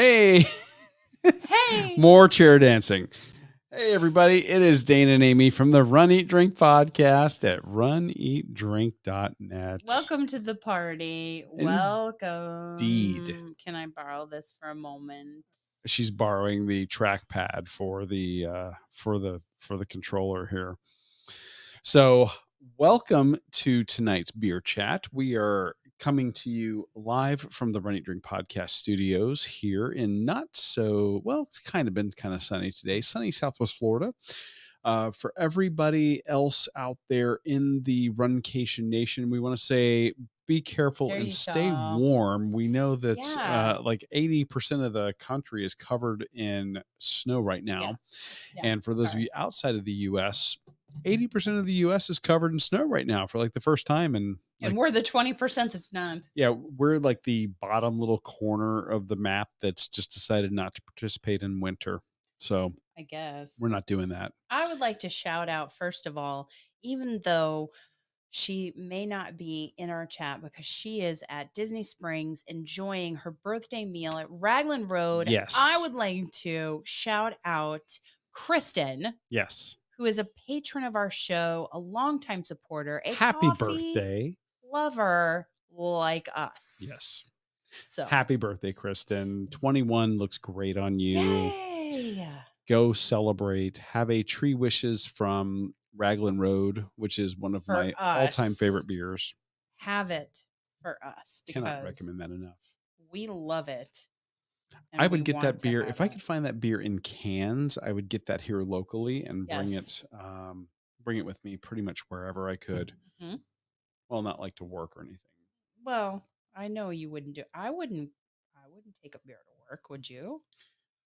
Hey, Hey. more chair dancing. Hey, everybody. It is Dana and Amy from the Run, Eat, Drink podcast at runeatdrink.net. Welcome to the party. Welcome. Indeed. Can I borrow this for a moment? She's borrowing the trackpad for the controller here. So, welcome to tonight's beer chat. We are coming to you live from the Run Eat Drink podcast studios here in it's been kind of sunny today, sunny Southwest Florida. For everybody else out there in the Runcation Nation, we want to say be careful There and you stay go. warm. We know that Yeah. like 80% of the country is covered in snow right now. Yeah. And for those of you outside of the U.S., 80% of the U.S. is covered in snow right now for like the first time. And we're the 20% that's not. Yeah, we're like the bottom little corner of the map that's just decided not to participate in winter. So I guess we're not doing that. I would like to shout out, first of all, even though she may not be in our chat because she is at Disney Springs enjoying her birthday meal at Raglan Road. Yes. I would like to shout out Kristen. Yes. Who is a patron of our show, a longtime supporter, a happy coffee birthday lover like us. Yes. So happy birthday, Kristen. 21 looks great on you. Yay. Go celebrate. Have a Tree Wishes from Raglan Road, which is one of my all-time favorite beers. Have it for us. Cannot recommend that enough. We love it. I would get that beer. If I could find that beer in cans, I would get that here locally and bring it with me pretty much wherever I could. Mm-hmm. Well, not like to work or anything. Well, I know you wouldn't do. I wouldn't take a beer to work, would you?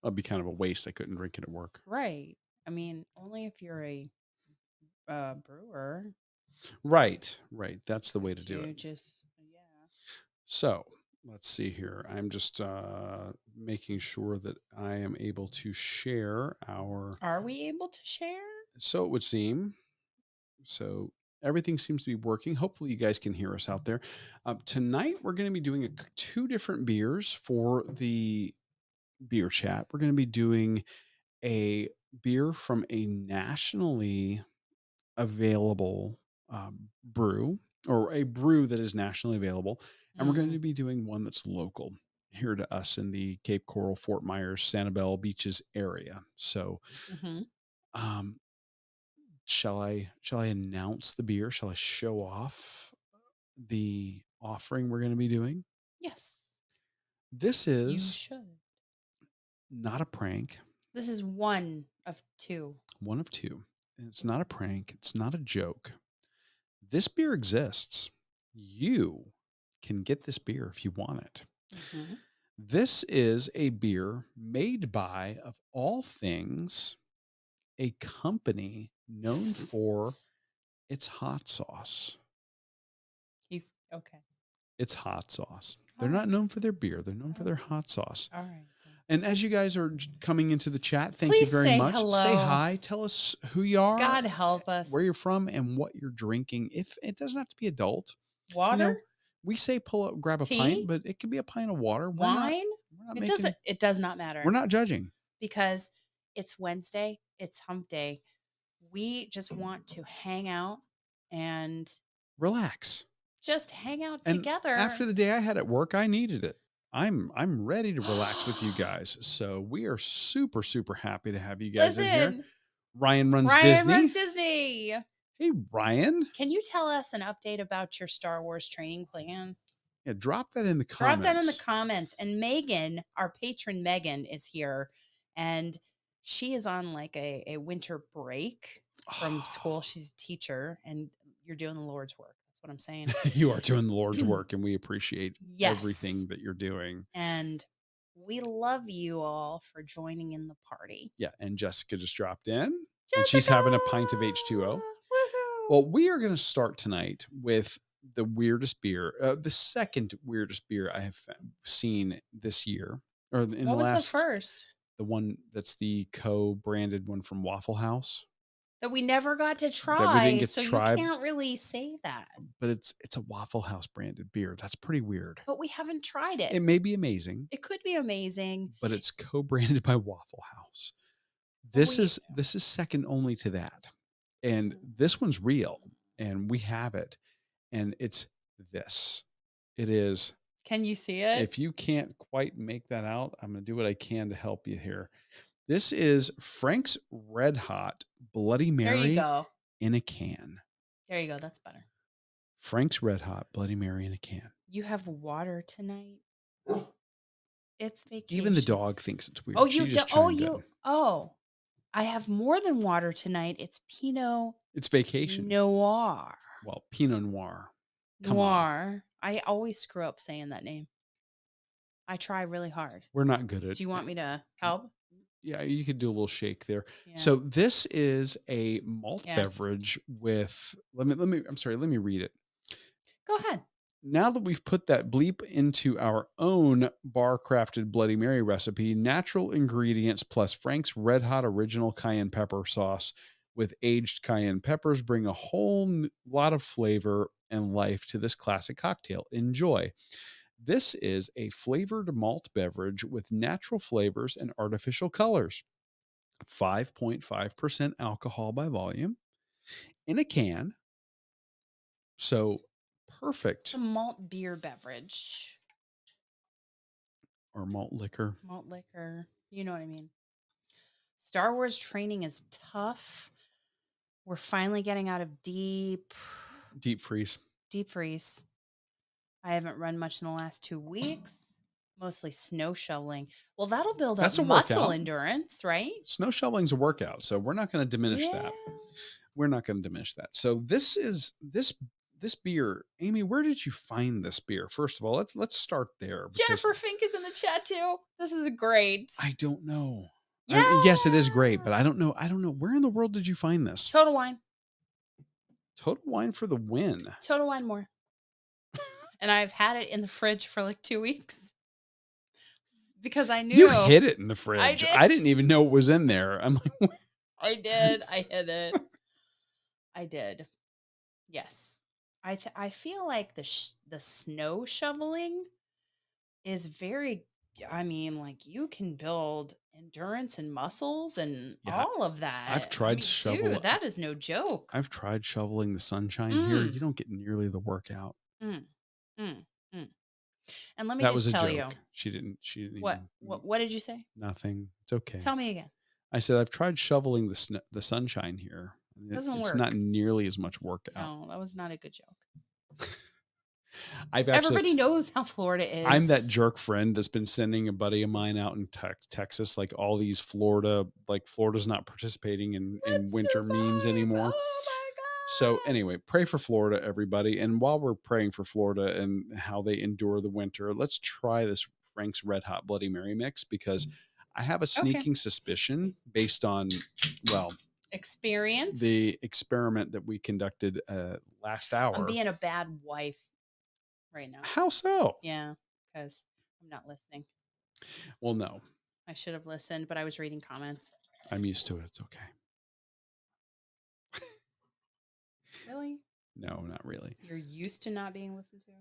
That'd be kind of a waste. I couldn't drink it at work. Right. I mean, only if you're a brewer. Right. That's the way to do it. Yeah. So let's see here. I'm just making sure that I am able to share our. Are we able to share? So it would seem. So everything seems to be working. Hopefully you guys can hear us out there. Tonight we're going to be doing two different beers for the beer chat. We're going to be doing a beer from a nationally available brew, or a brew that is nationally available. And we're going to be doing one that's local here to us in the Cape Coral, Fort Myers, Sanibel Beaches area. So, shall I announce the beer? Shall I show off the offering we're going to be doing? Yes. This is You should. Not a prank. This is one of two. One of two. And it's not a prank. It's not a joke. This beer exists. You can get this beer if you want it. Mm-hmm. This is a beer made by, of all things, a company known for its hot sauce. He's okay. It's hot sauce. They're not known for their beer. They're known for their hot sauce. All right. And as you guys are coming into the chat, thank you very much. Hello. Say hi. Tell us who you are. God help us. Where you're from and what you're drinking. If it doesn't have to be adult. Water? You know, we say pull up, grab a pint, but it could be a pint of water. Wine? It does not matter. We're not judging. Because it's Wednesday. It's hump day. We just want to hang out and relax. Just hang out and together. After the day I had at work, I needed it. I'm ready to relax with you guys. So we are super, super happy to have you guys in here. Ryan runs Disney. Hey, Ryan. Can you tell us an update about your Star Wars training plan? Yeah, drop that in the comments. And Megan, our patron Megan, is here. And she is on like a winter break from school. She's a teacher and you're doing the Lord's work. What I'm saying. You are doing the Lord's work and we appreciate everything that you're doing. And we love you all for joining in the party. Yeah. And Jessica just dropped in and she's having a pint of H2O. Woohoo. Well, we are going to start tonight with the weirdest beer, the second weirdest beer I have seen this year. Or in what was the first? The one that's the co-branded one from Waffle House. that we never got to that we didn't try, get to so you try, can't really say that. but it's a Waffle House branded beer. That's pretty weird. But we haven't tried it. It may be amazing, It could be amazing, but it's co-branded by Waffle House. but This is second only to that. And mm, this one's real and we have it and it's this. It is. can you see it? If you can't quite make that out, I'm going to do what I can to help you here. This is Frank's Red Hot Bloody There you Mary go. in a can. There you go, that's better. Frank's Red Hot Bloody Mary in a can. You have water tonight? It's Even the vacation. dog thinks it's Oh, weird. you She do just oh, chimed you in. oh, I have more than water tonight. It's Pinot It's vacation. Noir. Well, Pinot Noir. Come on. Noir. I always screw up saying that name. I try really hard. We're not good at. Do you want me to help? Yeah, you could do a little shake there. Yeah. So this is a malt Yeah. beverage with let me read it. Go ahead. Now that we've put that bleep into our own bar crafted Bloody Mary recipe, natural ingredients plus Frank's Red Hot Original Cayenne Pepper sauce with aged cayenne peppers bring a whole lot of flavor and life to this classic cocktail. Enjoy. This is a flavored malt beverage with natural flavors and artificial colors. 5.5% alcohol by volume in a can. So It's perfect. a malt beer beverage. Or malt liquor. Malt liquor. You know what I mean. Star Wars training is tough. We're finally getting out of Deep freeze. deep freeze. I haven't run much in the last 2 weeks, mostly snow shoveling. Well, that'll build up That's a muscle workout. endurance, right? Snow shoveling's a workout, so we're not going to diminish Yeah. that. We're not going to diminish that. So this beer, Amy, where did you find this beer? First of all, let's start there because Jennifer Fink is in the chat too. This is great. I don't know. I Yeah. mean, yes, it is great, but I don't know. I don't know where in the world did you find this? Total Wine. Total Wine for the win. Total Wine more. And I've had it in the fridge for like 2 weeks because I knew You hid it in the fridge. did. I didn't even know it was in there. I'm like, I did. I hid it. I did. Yes. I feel like the snow shoveling is very, I mean, like you can build endurance and muscles and yeah, all of that. I've I tried mean, shovel. dude, that is no joke. I've tried shoveling the sunshine here. Mm, You don't get nearly the workout. mm, mm, mm. And let me That was just a tell you joke. She didn't what even what did you say? nothing. It's okay. Tell me again. I said I've tried shoveling the sunshine here. Doesn't It's not work. nearly as much workout. No, that was not a good joke. I've actually Everybody knows how Florida I'm that is. jerk friend that's been sending a buddy of mine out in Texas like all these Florida's not participating in Let's winter memes survive. anymore. Oh So my god. anyway, pray for Florida, everybody. And while we're praying for Florida and how they endure the winter, let's try this Frank's Red Hot Bloody Mary mix because I have a Okay. sneaking suspicion based on, well, Experience. the experiment that we conducted last I'm hour. being a bad wife right now. How so? Yeah, because I'm not listening. Well, no, I should have listened, but I was reading comments. I'm used to it. It's okay. Really? No, not really. You're used to not being listened to?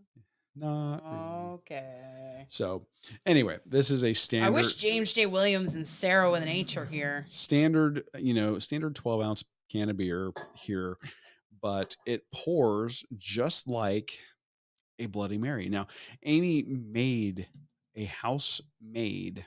Not really. Okay. So, anyway, this is a standard. I wish James J. Williams and Sarah with an H are here. Standard 12-ounce can of beer here, but it pours just like a Bloody Mary. Now, Amy made a house-made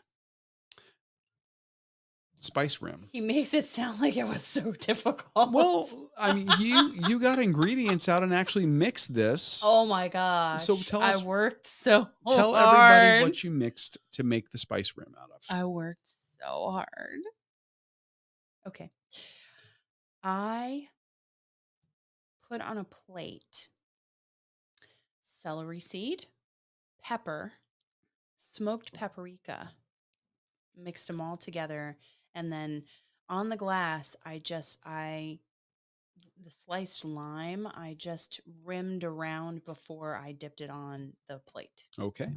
spice rim. He makes it sound like it was so difficult. Well, I mean, you got ingredients out and actually mixed this. Oh my gosh. So tell us, I worked so tell hard. everybody what you mixed to make the spice rim out of. I worked so hard. Okay. I put on a plate celery seed, pepper, smoked paprika, mixed them all together, and then on the glass the sliced lime I just rimmed around before I dipped it on the plate. Okay.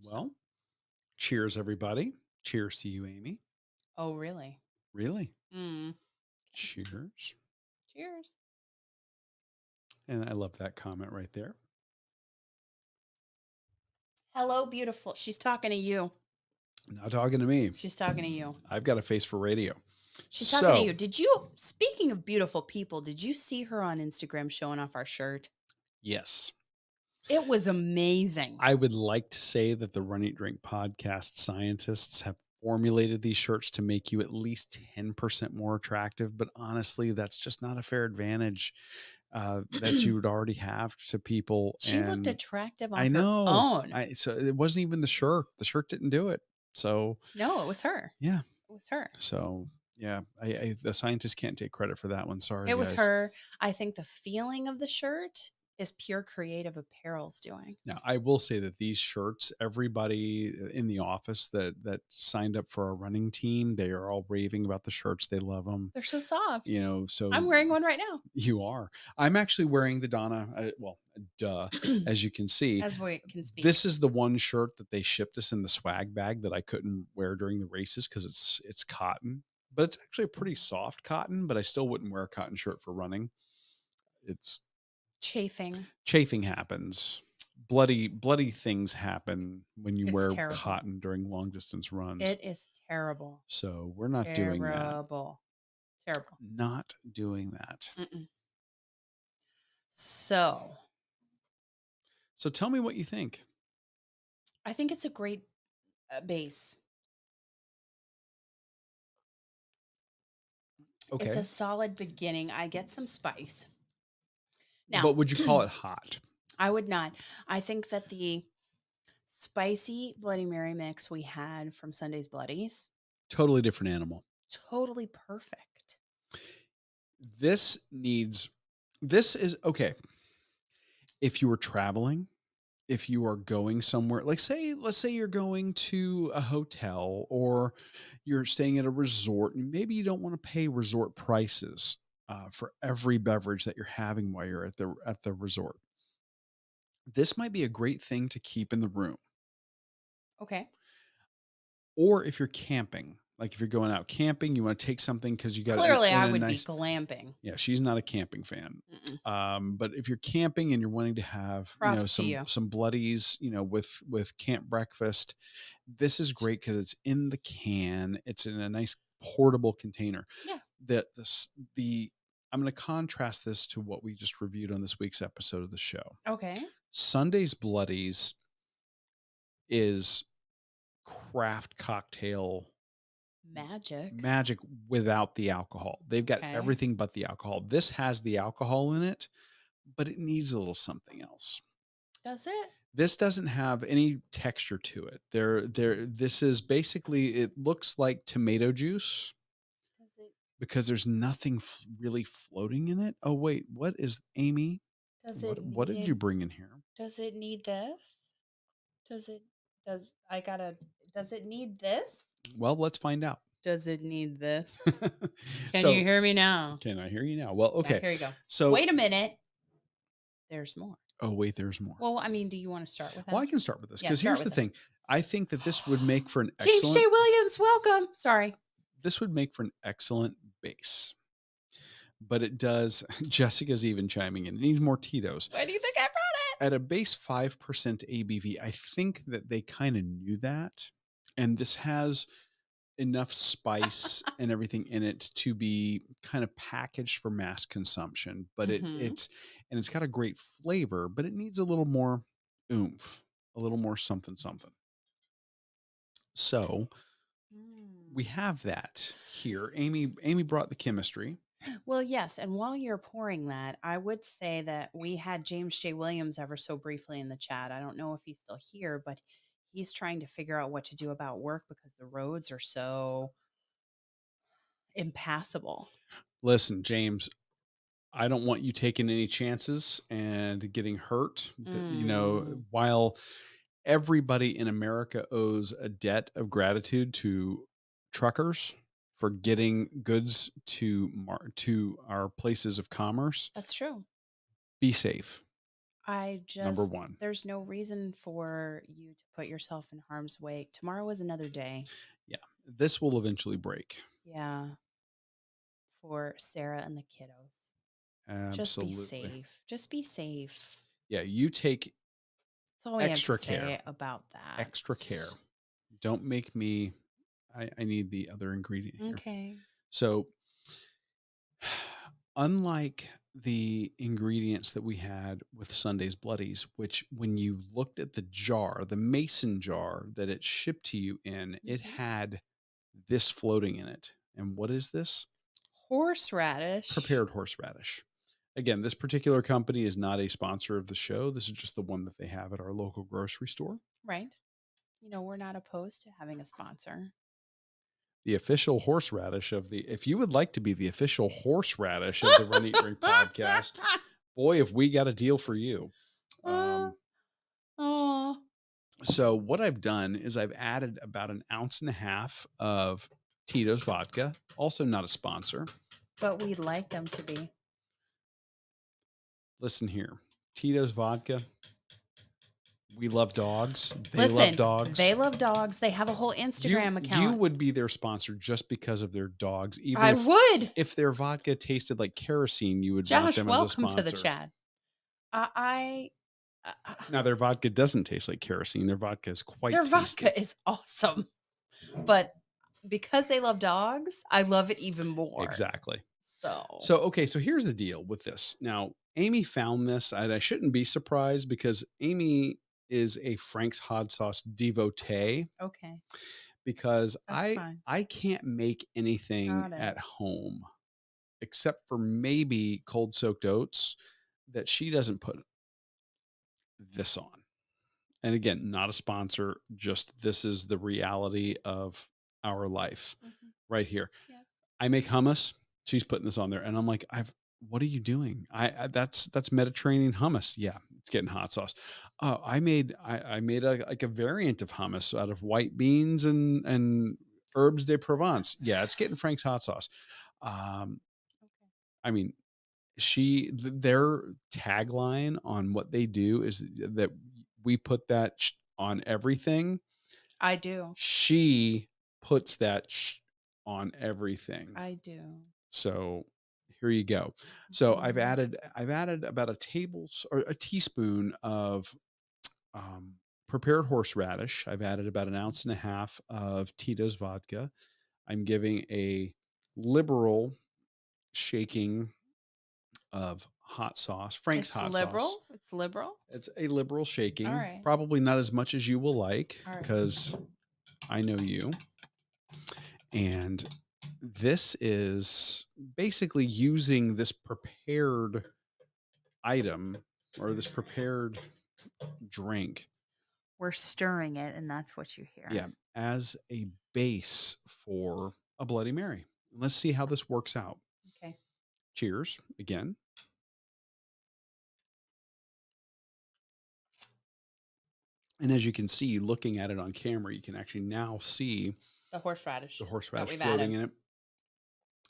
Well, cheers, everybody. Cheers to you, Amy. Oh, really? Really? Mm. Cheers. Cheers. And I love that comment right there. Hello, beautiful. She's talking to you. Not talking to me. She's talking to you. I've got a face for radio. She's talking to So, you. Did you, speaking of beautiful people, did you see her on Instagram showing off our shirt? yes, It was amazing. I would like to say that the Run Eat Drink podcast scientists have formulated these shirts to make you at least 10% more attractive. But honestly, that's just not a fair advantage that you would already have to people. She looked And attractive I on her know, own. so it wasn't even the shirt. The shirt didn't do it. So, No, it was her. yeah. It was her. So, yeah, the scientists can't take credit for that one. Sorry, It was guys. her. I think the feeling of the shirt is pure creative apparel's doing. Now, I will say that these shirts, everybody in the office that signed up for our running team, they are all raving about the shirts. They love them. They're so soft. So I'm wearing one right now. you are. I'm actually wearing the Donna. Duh. As you can see, As we can speak. this is the one shirt that they shipped us in the swag bag that I couldn't wear during the races because it's cotton, but it's actually a pretty soft cotton. But I still wouldn't wear a cotton shirt for running. It's Chafing. chafing happens. Bloody things happen when you It's wear terrible. cotton during long distance runs. It is terrible. So we're not doing that. Terrible. Terrible. Not doing that. Mm-mm. So So tell me what you think. I think it's a great base. It's a Okay. solid beginning. I get some spice. But Now, would you call it hot? I would not. I think that the spicy Bloody Mary mix we had from Sunday's Bloodies, Totally different animal. totally perfect. This needs this is okay. If you were traveling, if you are going somewhere, like let's say you're going to a hotel or you're staying at a resort, and maybe you don't want to pay resort prices for every beverage that you're having while you're at the resort. This might be a great thing to keep in the room. Okay. Or if you're camping, like if you're going out camping, you want to take something because you got it Clearly, in I a would be nice. glamping. Yeah, she's not a camping fan. Mm-mm. But if you're camping and you're wanting to have, Props to you. some bloodies, with camp breakfast, this is great because it's in the can. It's in a nice portable container. Yes. The I'm going to contrast this to what we just reviewed on this week's episode of the show. Okay. Sunday's Bloodies is craft cocktail Magic. magic without the alcohol. They've got Okay. everything but the alcohol. This has the alcohol in it, but it needs a little something else. Does it? This doesn't have any texture to it. This is basically, it looks like tomato juice Does it? because there's nothing really floating in it. Oh wait, what is Amy? Does it What did you need? bring in here? Does it need this? Does it? Does I gotta? Does it need this? Well, let's find out. Does it need this? Can So, you hear me now? can I hear you now? Well, Yeah, okay. here you go. So, Wait a minute. There's more. oh wait, there's more. Well, I mean, do you want to start with that? Well, I can start with this Yeah, because start here's the with it. thing. I think that this would make for an James J. excellent Williams, welcome. Sorry. this would make for an excellent base. But it does. Jessica's even chiming in. It needs more Tito's. Why do you think I brought At a base 5% ABV, I think that they kind of knew that. And this has enough spice and everything in it to be kind of packaged for mass consumption. But it? Mhm. it's got a great flavor, but it needs a little more oomph, a little more something something. So we have that here. Amy brought the chemistry. Well, yes. And while you're pouring that, I would say that we had James J. Williams ever so briefly in the chat. I don't know if he's still here, but he's trying to figure out what to do about work because the roads are so impassable. Listen, James, I don't want you taking any chances and getting hurt. Mm. While everybody in America owes a debt of gratitude to truckers for getting goods to our places of commerce, That's true. be safe. I Number just, one. there's no reason for you to put yourself in harm's way. Tomorrow is another day. Yeah, this will eventually break. Yeah. For Sarah and the kiddos. Just be Absolutely. safe. Just be safe. Yeah, you take That's all we have to extra care, say about that. extra care. Don't make me I need the other ingredient here. Okay. So, unlike the ingredients that we had with Sunday's Bloodies, which when you looked at the jar, the mason jar that it shipped to you in, it Mhm. had this floating in it. And what is this? Horseradish. Prepared horseradish. Again, this particular company is not a sponsor of the show. This is just the one that they have at our local grocery store. Right. We're not opposed to having a sponsor. The official horseradish of the if you would like to be the official horseradish of the Run Eat Drink podcast, boy, have we got a deal for you. Uh, Um, oh, so what I've done is I've added about an ounce and a half of Tito's vodka, also not a sponsor. but we'd like them to be. Listen here, Tito's vodka. We love dogs. They love Listen, dogs. they love dogs. They have a whole You Instagram you account. would be their sponsor just because of their dogs. Even I would. if their vodka tasted like kerosene, you would want Josh, them as a welcome to the sponsor. chat. I, Now their vodka doesn't taste like kerosene. Their vodka is quite their tasty. vodka is awesome, but because they love dogs, I love it even more. Exactly. So, So here's the deal with this. Now, Amy found this, and I shouldn't be surprised because Amy is a Frank's hot sauce devotee okay, because that's fine. I can't make anything Got it. at home except for maybe cold soaked oats that she doesn't put this on. And again, not a sponsor, just this is the reality of our life Mhm. right here. Yes. I make hummus. She's putting this on there, and I'm like, What are you doing? That's Mediterranean hummus. Yeah, it's getting hot sauce. Oh, I made a like a variant of hummus out of white beans and herbs de Provence. Yeah, it's getting Frank's hot sauce. Um, Okay. I mean, their tagline on what they do is that we put that on everything. I do. She puts that on everything. I do. So here you go. So Mhm. I've added about or a teaspoon of prepared horseradish. I've added about an ounce and a half of Tito's vodka. I'm giving a liberal shaking of hot sauce, Frank's It's hot sauce. liberal. It's liberal. It's a liberal All shaking, right. probably not as much as you will like All right. because I know you. And this is basically using this prepared item or this prepared drink, We're stirring it, and that's what you yeah, hear. as a base for a Bloody Mary. Let's see how this works out. Okay. Cheers again. And as you can see, looking at it on camera, you can actually now see The horseradish the that horseradish we've floating added. in it.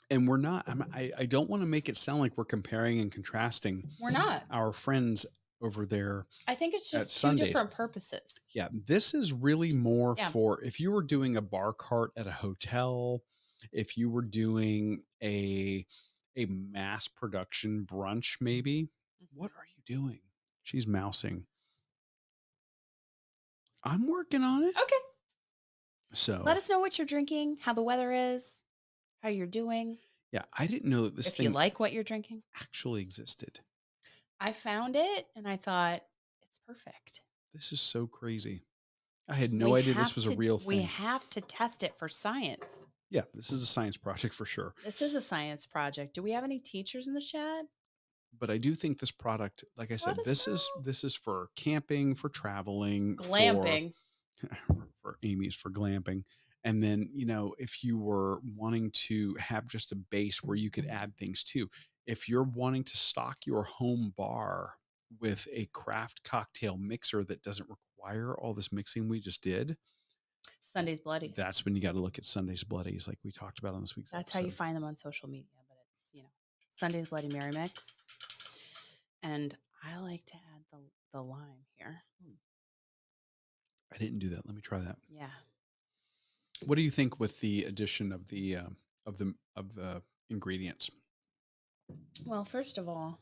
And we're not, I don't want to make it sound like we're comparing and contrasting We're not. our friends over there I think it's at just two Sundays. different purposes. Yeah, this is really more Yeah. for if you were doing a bar cart at a hotel, if you were doing a mass production brunch maybe. Mhm. What are you doing? She's mousing. I'm working on it. Okay. Let So, us know what you're drinking, how the weather is, how you're doing, yeah, I didn't know that this if you thing like what you're drinking. actually existed. I found it and I thought it's perfect. This is so crazy. I had no We idea this have was a to real we thing. have to test it for science. Yeah, this is a science project for sure. This is a science project. Do we have any teachers in the chat? But I do think this product, like I Let said, us know. this is for camping, for traveling, Glamping. for Amy's for glamping. And then, if you were wanting to have just a base where you could add things to, if you're wanting to stock your home bar with a craft cocktail mixer that doesn't require all this mixing we just did, Sunday's Bloodies. that's when you got to look at Sunday's Bloodies, like we talked about on this week's That's how you episode. find them on social media, but it's Sunday's Bloody Mary mix. And I like to add the lime here. I didn't do that. Let me try that. Yeah. What do you think with the addition of the ingredients? Well, first of all,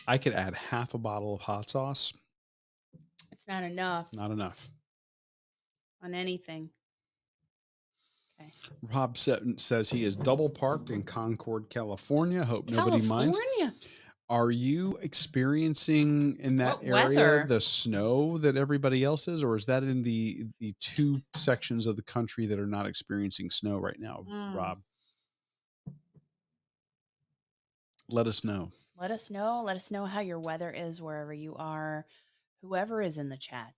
I could add half a bottle of hot sauce. it's not enough Not enough. on anything. Okay. Says he is double parked in Concord, California. Hope nobody minds. California. Are you experiencing in that What area weather? the snow that everybody else is, or is that in the two sections of the country that are not experiencing snow right now, Mm. Rob? Let us know. Let us know. Let us know how your weather is wherever you are. Whoever is in the chat,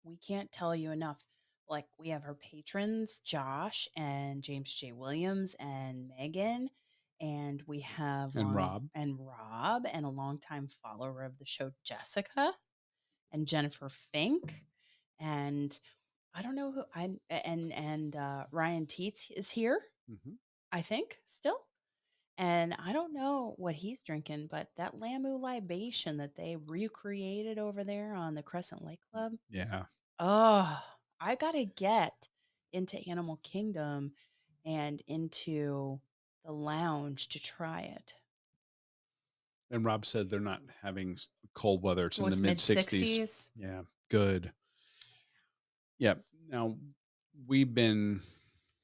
we can't tell you enough. Like we have our patrons, Josh and James J. Williams and Megan. And we have And Rob Rob and a longtime follower of the show, Jessica and Jennifer Fink. And I don't know who I and Ryan Teets is here, Mhm. I think, still. And I don't know what he's drinking, but that Lamu libation that they recreated over there on the Crescent Lake Club, Yeah. oh, I gotta get into Animal Kingdom and into the lounge to try it. And Rob said they're not having cold weather. It's Oh, in the it's mid mid 60s. 60s. Yeah. Good. Yeah. Now we've been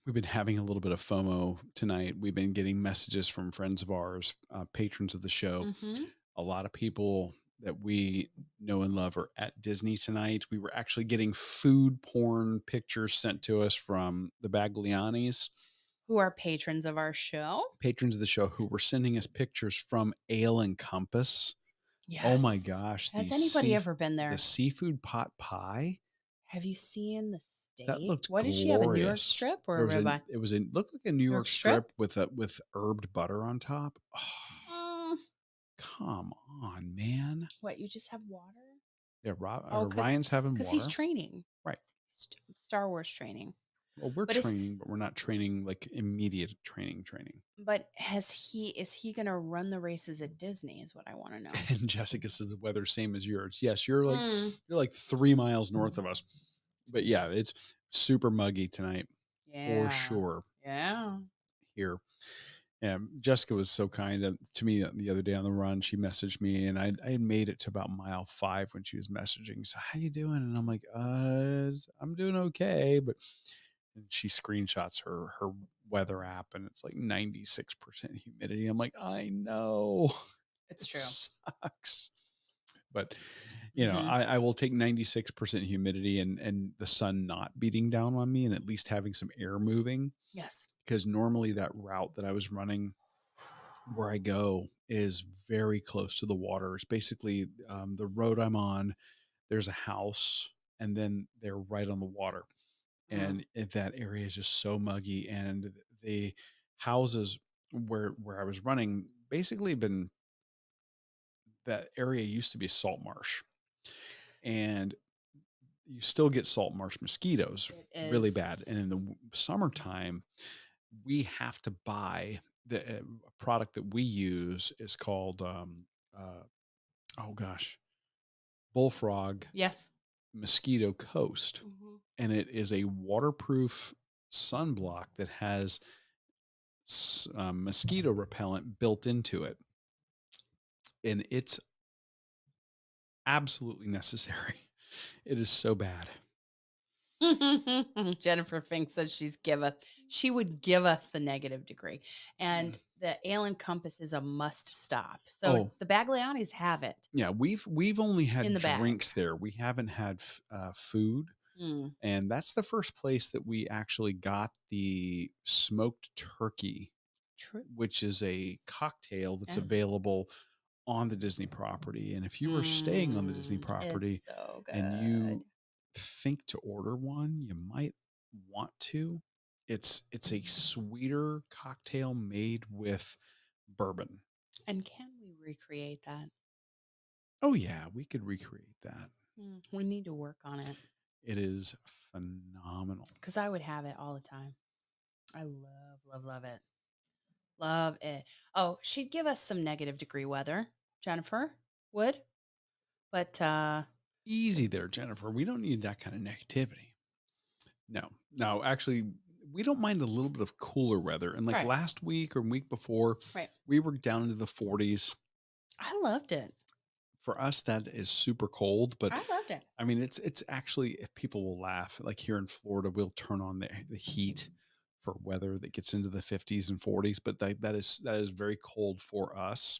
we've been having a little bit of FOMO tonight. We've been getting messages from friends of ours, patrons of the show. Mm-hmm. A lot of people that we know and love are at Disney tonight. We were actually getting food porn pictures sent to us from the Baglianis, Who are patrons of our show? patrons of the show, who were sending us pictures from Ale and Compass. Oh my Yes. gosh, Has anybody ever been the there? seafood pot pie. Have you seen the That steak? looked What did she have? A New York glorious. strip or There a was a ribeye? it was a looked like a New New York York strip? strip with a with herbed butter on top. Oh, Mm, come on, man. what, you just have water? Yeah, Oh, Ryan's having because he's water. training. Right. Star Wars training. Well, we're But is training, but we're not training like immediate training. but has he is he gonna run the races at Disney is what I want to know. And Jessica says the weather's same as yours. Yes, Mm, you're like 3 miles north of us. But yeah, it's super muggy tonight for yeah. sure Yeah. here. And Jessica was so kind to me the other day on the run. She messaged me, and I had made it to about mile 5 when she was messaging. So how you doing? And I'm like, I'm doing okay. But and she screenshots her weather app, and it's like 96% humidity. I'm like, I know It's it true. sucks. But Mm-hmm. I will take 96% humidity and the sun not beating down on me and at least having some air moving, Yes. because normally that route that I was running where I go is very close to the water. It's basically the road I'm on. There's a house, and then they're right on the water, Mm. and that area is just so muggy. And the houses where I was running basically been that area used to be a salt marsh, and you still get salt marsh mosquitoes It really is. bad. And in the summertime, we have to buy the product that we use is called uh, oh gosh, Bullfrog Yes. Mosquito Coast, Hmm. and it is a waterproof sunblock that has mosquito repellent built into it, and it's absolutely necessary. It is so bad. Jennifer Fink says she would give us the negative degree. And the Ale and Compass is a must stop. So Oh, the Baglianis have it yeah, we've only in had the bag. drinks there. We haven't had food, Mm, and that's the first place that we actually got the smoked turkey, true. which is a cocktail that's Yeah. available on the Disney property. And if you are staying on the Disney It's property so and good. you think to order one, you might want to. It's a sweeter cocktail made with bourbon. And can we recreate that? Oh yeah, we could recreate that. We need to work on it It is phenomenal. because I would have it all the time. I love, love, love it. Love it. Oh, she'd give us some negative degree weather, Jennifer would. But Easy there, Jennifer. We don't need that kind of negativity. No, no, actually, we don't mind a little bit of cooler weather. And like Right. last week or week before, Right. we were down into the 40s. I loved it. For us, that is super cold, but I loved it. I mean, it's actually if people will laugh. Like here in Florida, we'll turn on the heat for weather that gets into the 50s and 40s, but that is very cold for us.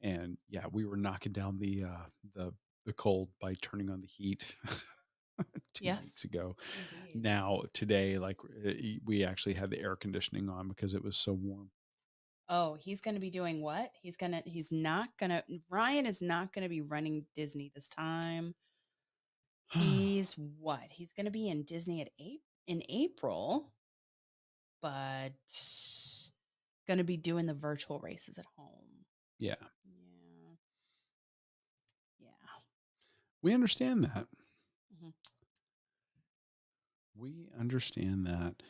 And yeah, we were knocking down the cold by turning on the heat 2 weeks Yes, ago. indeed. Now today, like we actually had the air conditioning on because it was so warm. Oh, he's gonna be doing what? He's not gonna Ryan is not gonna be running Disney this time. He's what? He's gonna be in Disney in April, but gonna be doing the virtual races at home. Yeah, Yeah. Yeah. we understand that. Mhm. We understand that.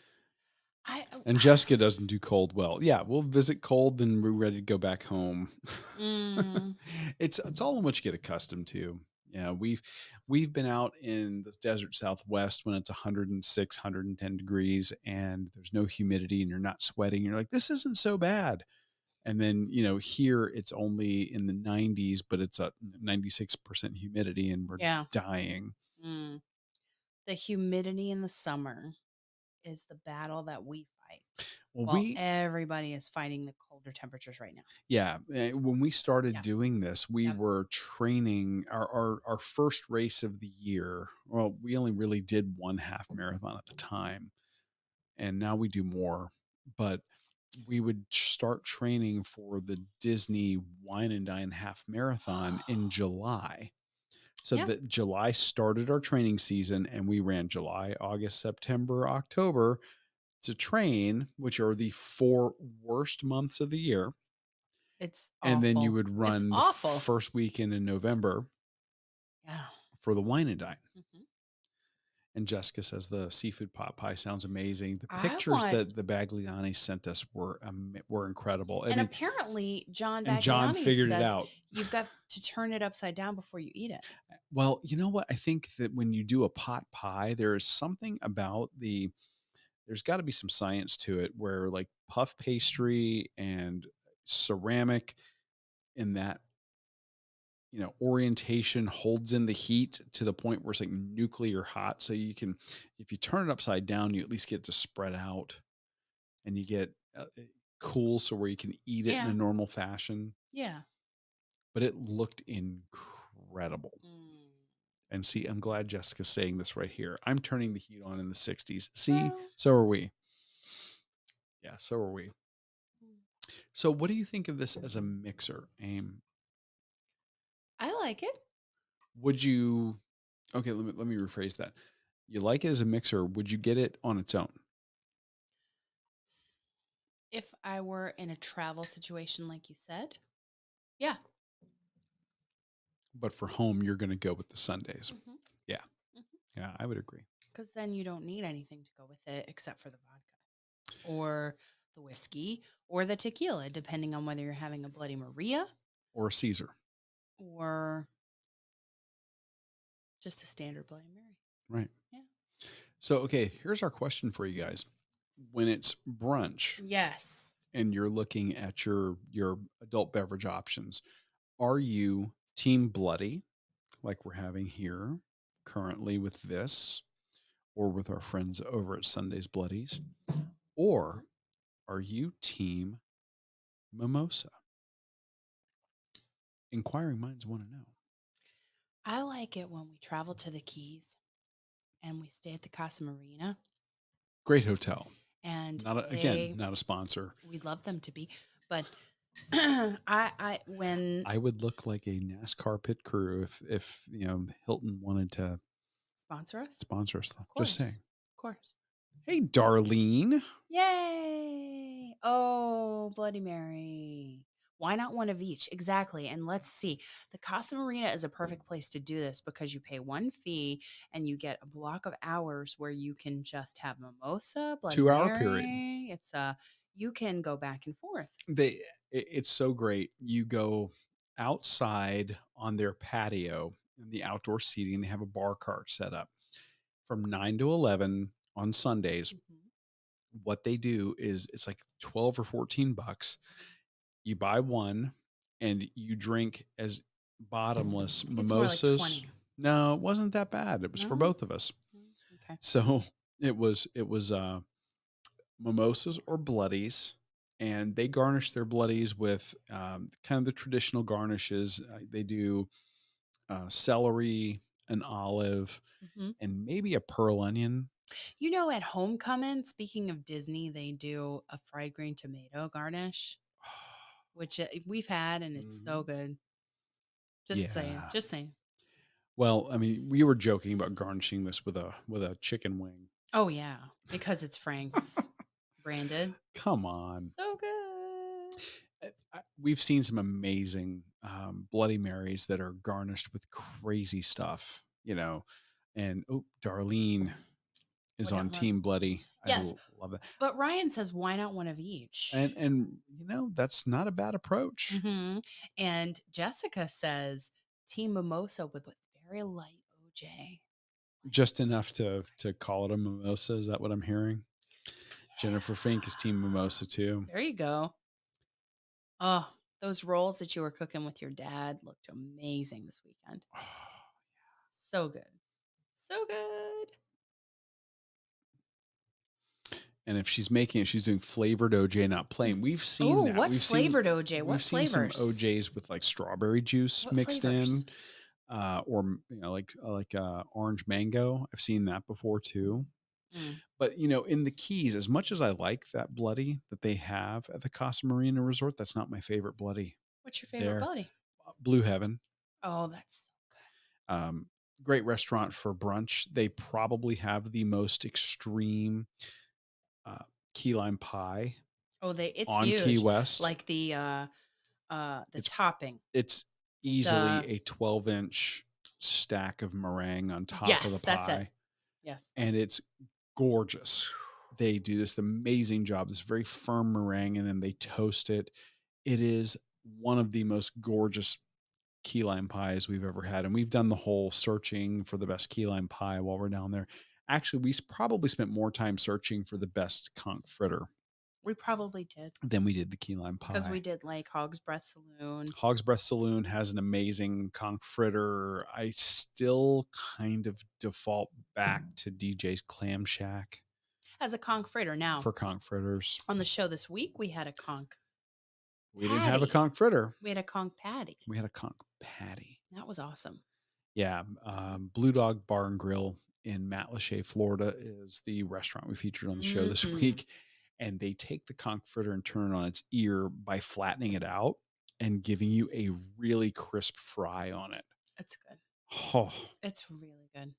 I And Jessica doesn't do cold well. Yeah, we'll visit cold, then we're ready to go back home. mm, It's all in what you get accustomed to. Yeah, we've been out in the desert Southwest when it's 106, 110 degrees and there's no humidity and you're not sweating. You're like, this isn't so bad. And then, here it's only in the 90s, but it's a 96% humidity and we're yeah. dying. Mm. The humidity in the summer is the battle that we fight. Well, Well, everybody is fighting the colder temperatures right now. yeah, when we started Yeah. doing this, we Yep. were training our first race of the year. Well, we only really did one half marathon at the time, and now we do more. But we would start training for the Disney Wine and Dine half marathon in July. So Yeah. that July started our training season, and we ran July, August, September, October to train, which are the four worst months of the year, It's and then you awful. would It's run the awful. first weekend in November Yeah. for the wine and dine. Mhm. And Jessica says the seafood pot pie sounds amazing. The I pictures want that the Bagliani sent us were incredible. I and mean, apparently John and John Bagliani figured it says out. you've got to turn it upside down before you eat it. Well, you know what? I think that when you do a pot pie, there is something about there's got to be some science to it where like puff pastry and ceramic in that orientation holds in the heat to the point where it's like nuclear hot. So you can, if you turn it upside down, you at least get to spread out and you get cool. So where you can eat it in a Yeah. normal fashion, Yeah. but it looked incredible. Mm. And see, I'm glad Jessica's saying this right here. I'm turning the heat on in the 60s. See, Well, so are we. Yeah, so are we. mm, So what do you think of this as a mixer, Aim? I like it. Would you, okay, let me rephrase that. You like it as a mixer. Would you get it on its own? If I were in a travel situation like you said, yeah. But for home, you're gonna go with the Sundays. Mhm. Yeah. Mhm. Yeah, I would agree. 'Cause then you don't need anything to go with it except for the vodka or the whiskey or the tequila, depending on whether you're having a Bloody Maria Or Caesar. or just a standard Bloody Mary. Right. Yeah. So, okay, here's our question for you guys. When it's brunch Yes. and you're looking at your adult beverage options, are you team bloody like we're having here currently with this or with our friends over at Sunday's Bloodies? Or are you team mimosa? Inquiring minds want to know. I like it when we travel to the Keys and we stay at the Casa Marina Great hotel. and Again, not a sponsor. we'd love them to be, but I when I would look like a NASCAR pit crew if Hilton wanted to sponsor us, sponsor us. of Just course, saying. of course. Hey, Darlene. Yay! Oh, Bloody Mary. Why not one of each? Exactly. And let's see. The Casa Marina is a perfect place to do this because you pay one fee and you get a block of hours where you can just have mimosa, Bloody 2 hour period. Mary. You can go back and forth. It's so great. You go outside on their patio in the outdoor seating. They have a bar cart set up from 9 to 11 on Sundays. Mhm. what they do is it's like 12 or 14 bucks. You buy one and you drink as bottomless I think it's more like mimosas. 20. No, it wasn't that bad. It was for No? both of us. Mm, okay. So it was mimosas or bloodies, and they garnish their bloodies with kind of the traditional garnishes. They do celery, an olive, Mhm. and maybe a pearl onion. You know, at Homecoming, speaking of Disney, they do a fried green tomato garnish, which we've had, and it's so Mhm. good. Just saying. Yeah. Just saying. Well, I mean, we were joking about garnishing this with a chicken wing. Oh, yeah, because it's Frank's branded. Come on. So good. We've seen some amazing Bloody Marys that are garnished with crazy stuff, And oh, Darlene is What on don't love? Team Bloody. Yes, Love it. but Ryan says, "Why not one of each?" And that's not a bad approach. Mhm, and Jessica says, "Team mimosa with very light OJ." Just enough to call it a mimosa. Is that what I'm hearing? Jennifer Fink is Team Mimosa too. There you go. Oh, those rolls that you were cooking with your dad looked amazing this weekend. So good. So good. And if she's making it, she's doing flavored OJ, not plain. We've seen Oh, that. what flavored OJ? What We've seen some flavors? OJs with like strawberry juice What mixed in, flavors? or like orange mango. I've seen that before too. Mm. But in the Keys, as much as I like that bloody that they have at the Casa Marina Resort, that's not my favorite bloody. What's your favorite There, bloody? Blue Heaven, Oh, that's so um, great restaurant for brunch. They probably have the most extreme uh, key lime pie good. Oh, it's on Key huge. West. Like the It's topping. it's easily The a 12-inch stack of meringue on top of the Yes, that's it. pie, Yes. and it's gorgeous. They do this amazing job, this very firm meringue, and then they toast it. It is one of the most gorgeous key lime pies we've ever had, and we've done the whole searching for the best key lime pie while we're down there. Actually, probably spent more time searching for the best conch fritter We probably did than we did the key lime because we pie. did like Hog's Breath Saloon. Hog's Breath Saloon has an amazing conch fritter. I still kind of default back to DJ's Clam Shack As a conch fritter. Now, for conch fritters. on the show this week, we had a conch We didn't have a patty. conch fritter. We had a conch patty. We had a conch patty. That was awesome. Yeah, Blue Dog Bar and Grill in Matlacha, Florida, is the restaurant we featured on the show this Mhm. week, and they take the conch fritter and turn it on its ear by flattening it out and giving you a really crisp fry on it. It's good. Oh, It's really good.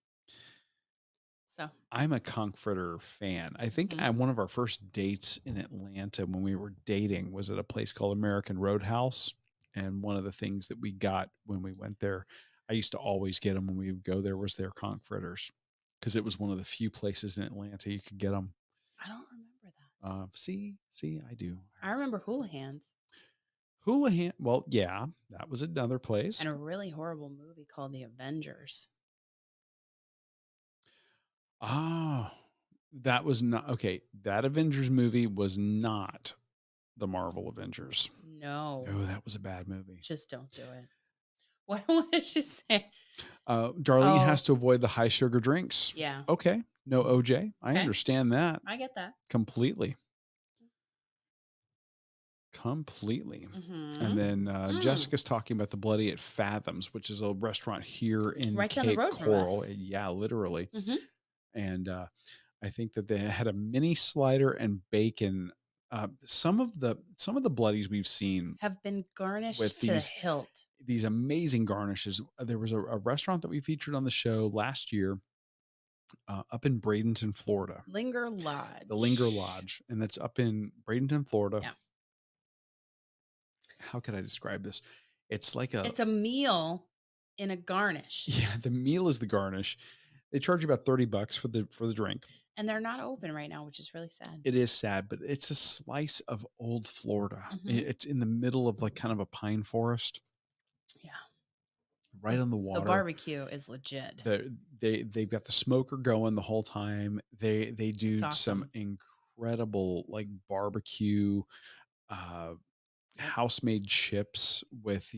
So, I'm a conch fritter fan. I think mhm. one of our first dates in Atlanta when we were dating was at a place called American Roadhouse. And one of the things that we got when we went there, I used to always get them when we would go there, was their conch fritters because it was one of the few places in Atlanta you could get them. I don't remember that. See, I do. I remember Hula Hands Houlihan. Well, yeah, that was another and place. a really horrible movie called The Avengers. Ah, that was not okay. That Avengers movie was not the Marvel Avengers. No, Oh, that was a bad movie. just don't do it. What did she say? Darlene Oh, has to avoid the high sugar drinks. yeah. Okay, no OJ. I Okay. understand that I get that. completely, completely. And Mhm. then Mm. Jessica's talking about the Bloody at Fathoms, which is a restaurant here in Right down the Cape road from Coral. us. Yeah, literally. Mhm. And I think that they had a mini slider and bacon. Some of the bloodies we've seen Have been with garnished to the these hilt. these amazing garnishes. There was a restaurant that we featured on the show last year up in Bradenton, Florida, Linger the Linger Lodge. Lodge, and that's up in Bradenton, Florida. Yeah. How could I describe this? It's like a It's a meal in a garnish, yeah, the meal is the garnish. They charge you about $30 for the drink. and they're not open right now, which is really sad. It is sad, but it's a slice of old Florida. Mhm. It's in the middle of like kind of a pine forest, Yeah. right The on the the water. barbecue is legit. They've got the smoker going the whole time. They It's do some awesome. incredible like barbecue, uh, Yep. house-made chips with,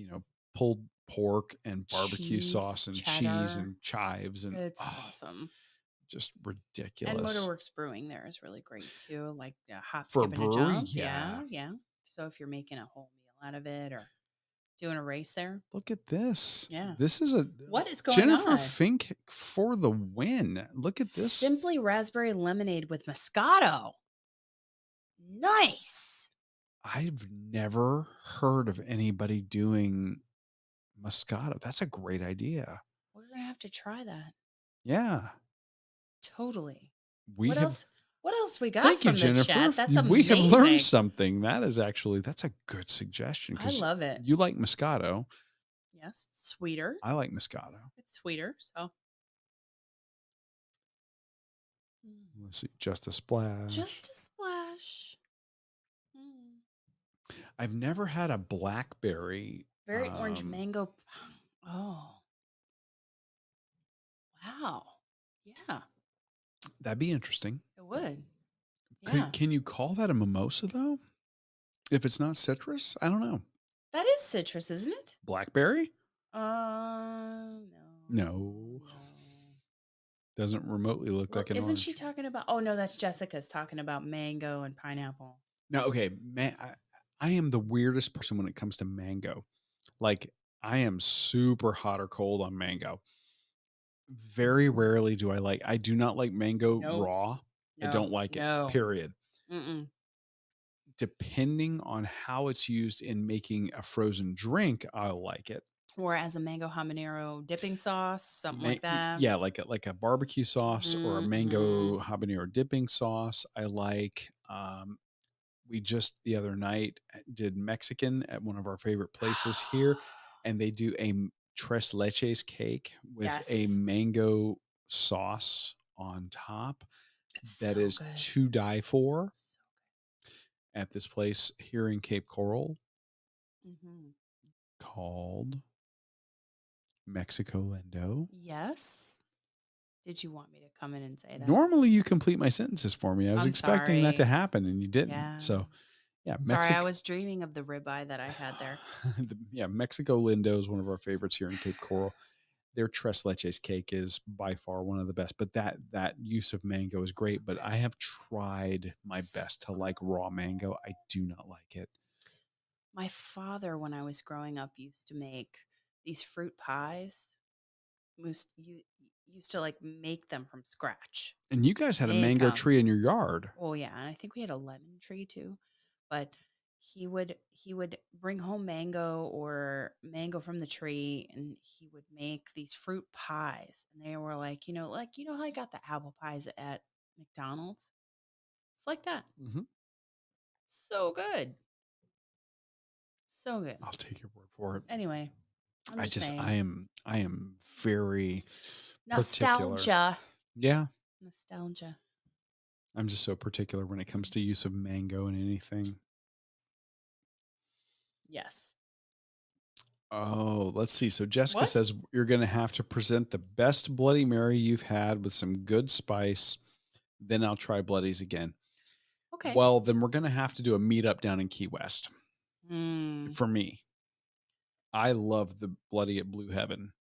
pulled pork and barbecue Cheese, sauce and cheese cheddar. and chives and, It's awesome. just And ridiculous. Motorworks Brewing there is really great too. Like a hop, For a skip, and a brewery, jump. yeah. Yeah, yeah. So if you're making a whole meal out of it or doing a race there, Look at this. yeah. This is a What is going Jennifer on? Fink for the win. Look at this. Simply raspberry lemonade with Moscato. Nice. I've never heard of anybody doing Moscato. That's a great idea. We're gonna have to try that. Yeah. Totally. We What have else? What else we got Thank you, from the Jennifer. chat? That's We have learned amazing. something. That's a good suggestion I because love it. you like Moscato. Yes, it's sweeter. I like Moscato. It's sweeter. So mm, Let's see, just a splash. just a splash. Mm. I've never had a blackberry. Very orange mango. Oh, wow. Yeah, That'd be interesting. it would. Could Yeah. can you call that a mimosa though? If it's not citrus, I don't know. That is citrus, isn't it? Blackberry? No, No, no. doesn't remotely look Well, like an isn't she orange. talking about? Oh no, that's Jessica's talking about mango and pineapple. No, okay, man, I am the weirdest person when it comes to mango. Like, I am super hot or cold on mango. Very rarely do I do not like mango Nope. raw. I No. don't like it, No. period. Mm-mm. Depending on how it's used in making a frozen drink, I'll like it. Or as a mango habanero dipping sauce, something like that. Yeah, like a barbecue sauce or a Mhm, mango mhm. habanero dipping sauce. I like. We just the other night did Mexican at one of our favorite places here, and they do tres leches cake with a Yes. mango sauce on top It's that so is good. to die for So at this place here in Cape Coral good. Mhm. called Mexico Lindo. Yes. Did you want me to come in and say that? Normally, you complete my sentences for me. I was I'm expecting that to sorry. happen, and you didn't. Yeah. So, yeah, Sorry, I was dreaming of the ribeye that I had there. Yeah, Mexico Lindo is one of our favorites here in Cape Coral. Their tres leches cake is by far one of the best, but that use of mango is So great. But I good. have tried my So best to good. like raw mango. I do not like it. My father, when I was growing up, used to make these fruit pies. Used to like make them from scratch. And you guys had a Make mango 'em. tree in your yard. Oh yeah, and I think we had a lemon tree too. But he would bring home mango or mango from the tree and he would make these fruit pies. And they were like how I got the apple pies at McDonald's? It's like that. Mhm. So good. So good. I'll take your word for it. Anyway, I'm just saying. I am very particular. Nostalgia. Yeah, Nostalgia. I'm just so particular when it comes Mm. to use of mango in anything. Yes. Oh, let's see. So Jessica What? says you're going to have to present the best Bloody Mary you've had with some good spice. Then I'll try Bloodies again. Okay. Well, then we're going to have to do a meetup down in Key West Mm, for me. I love the Bloody at Blue Heaven.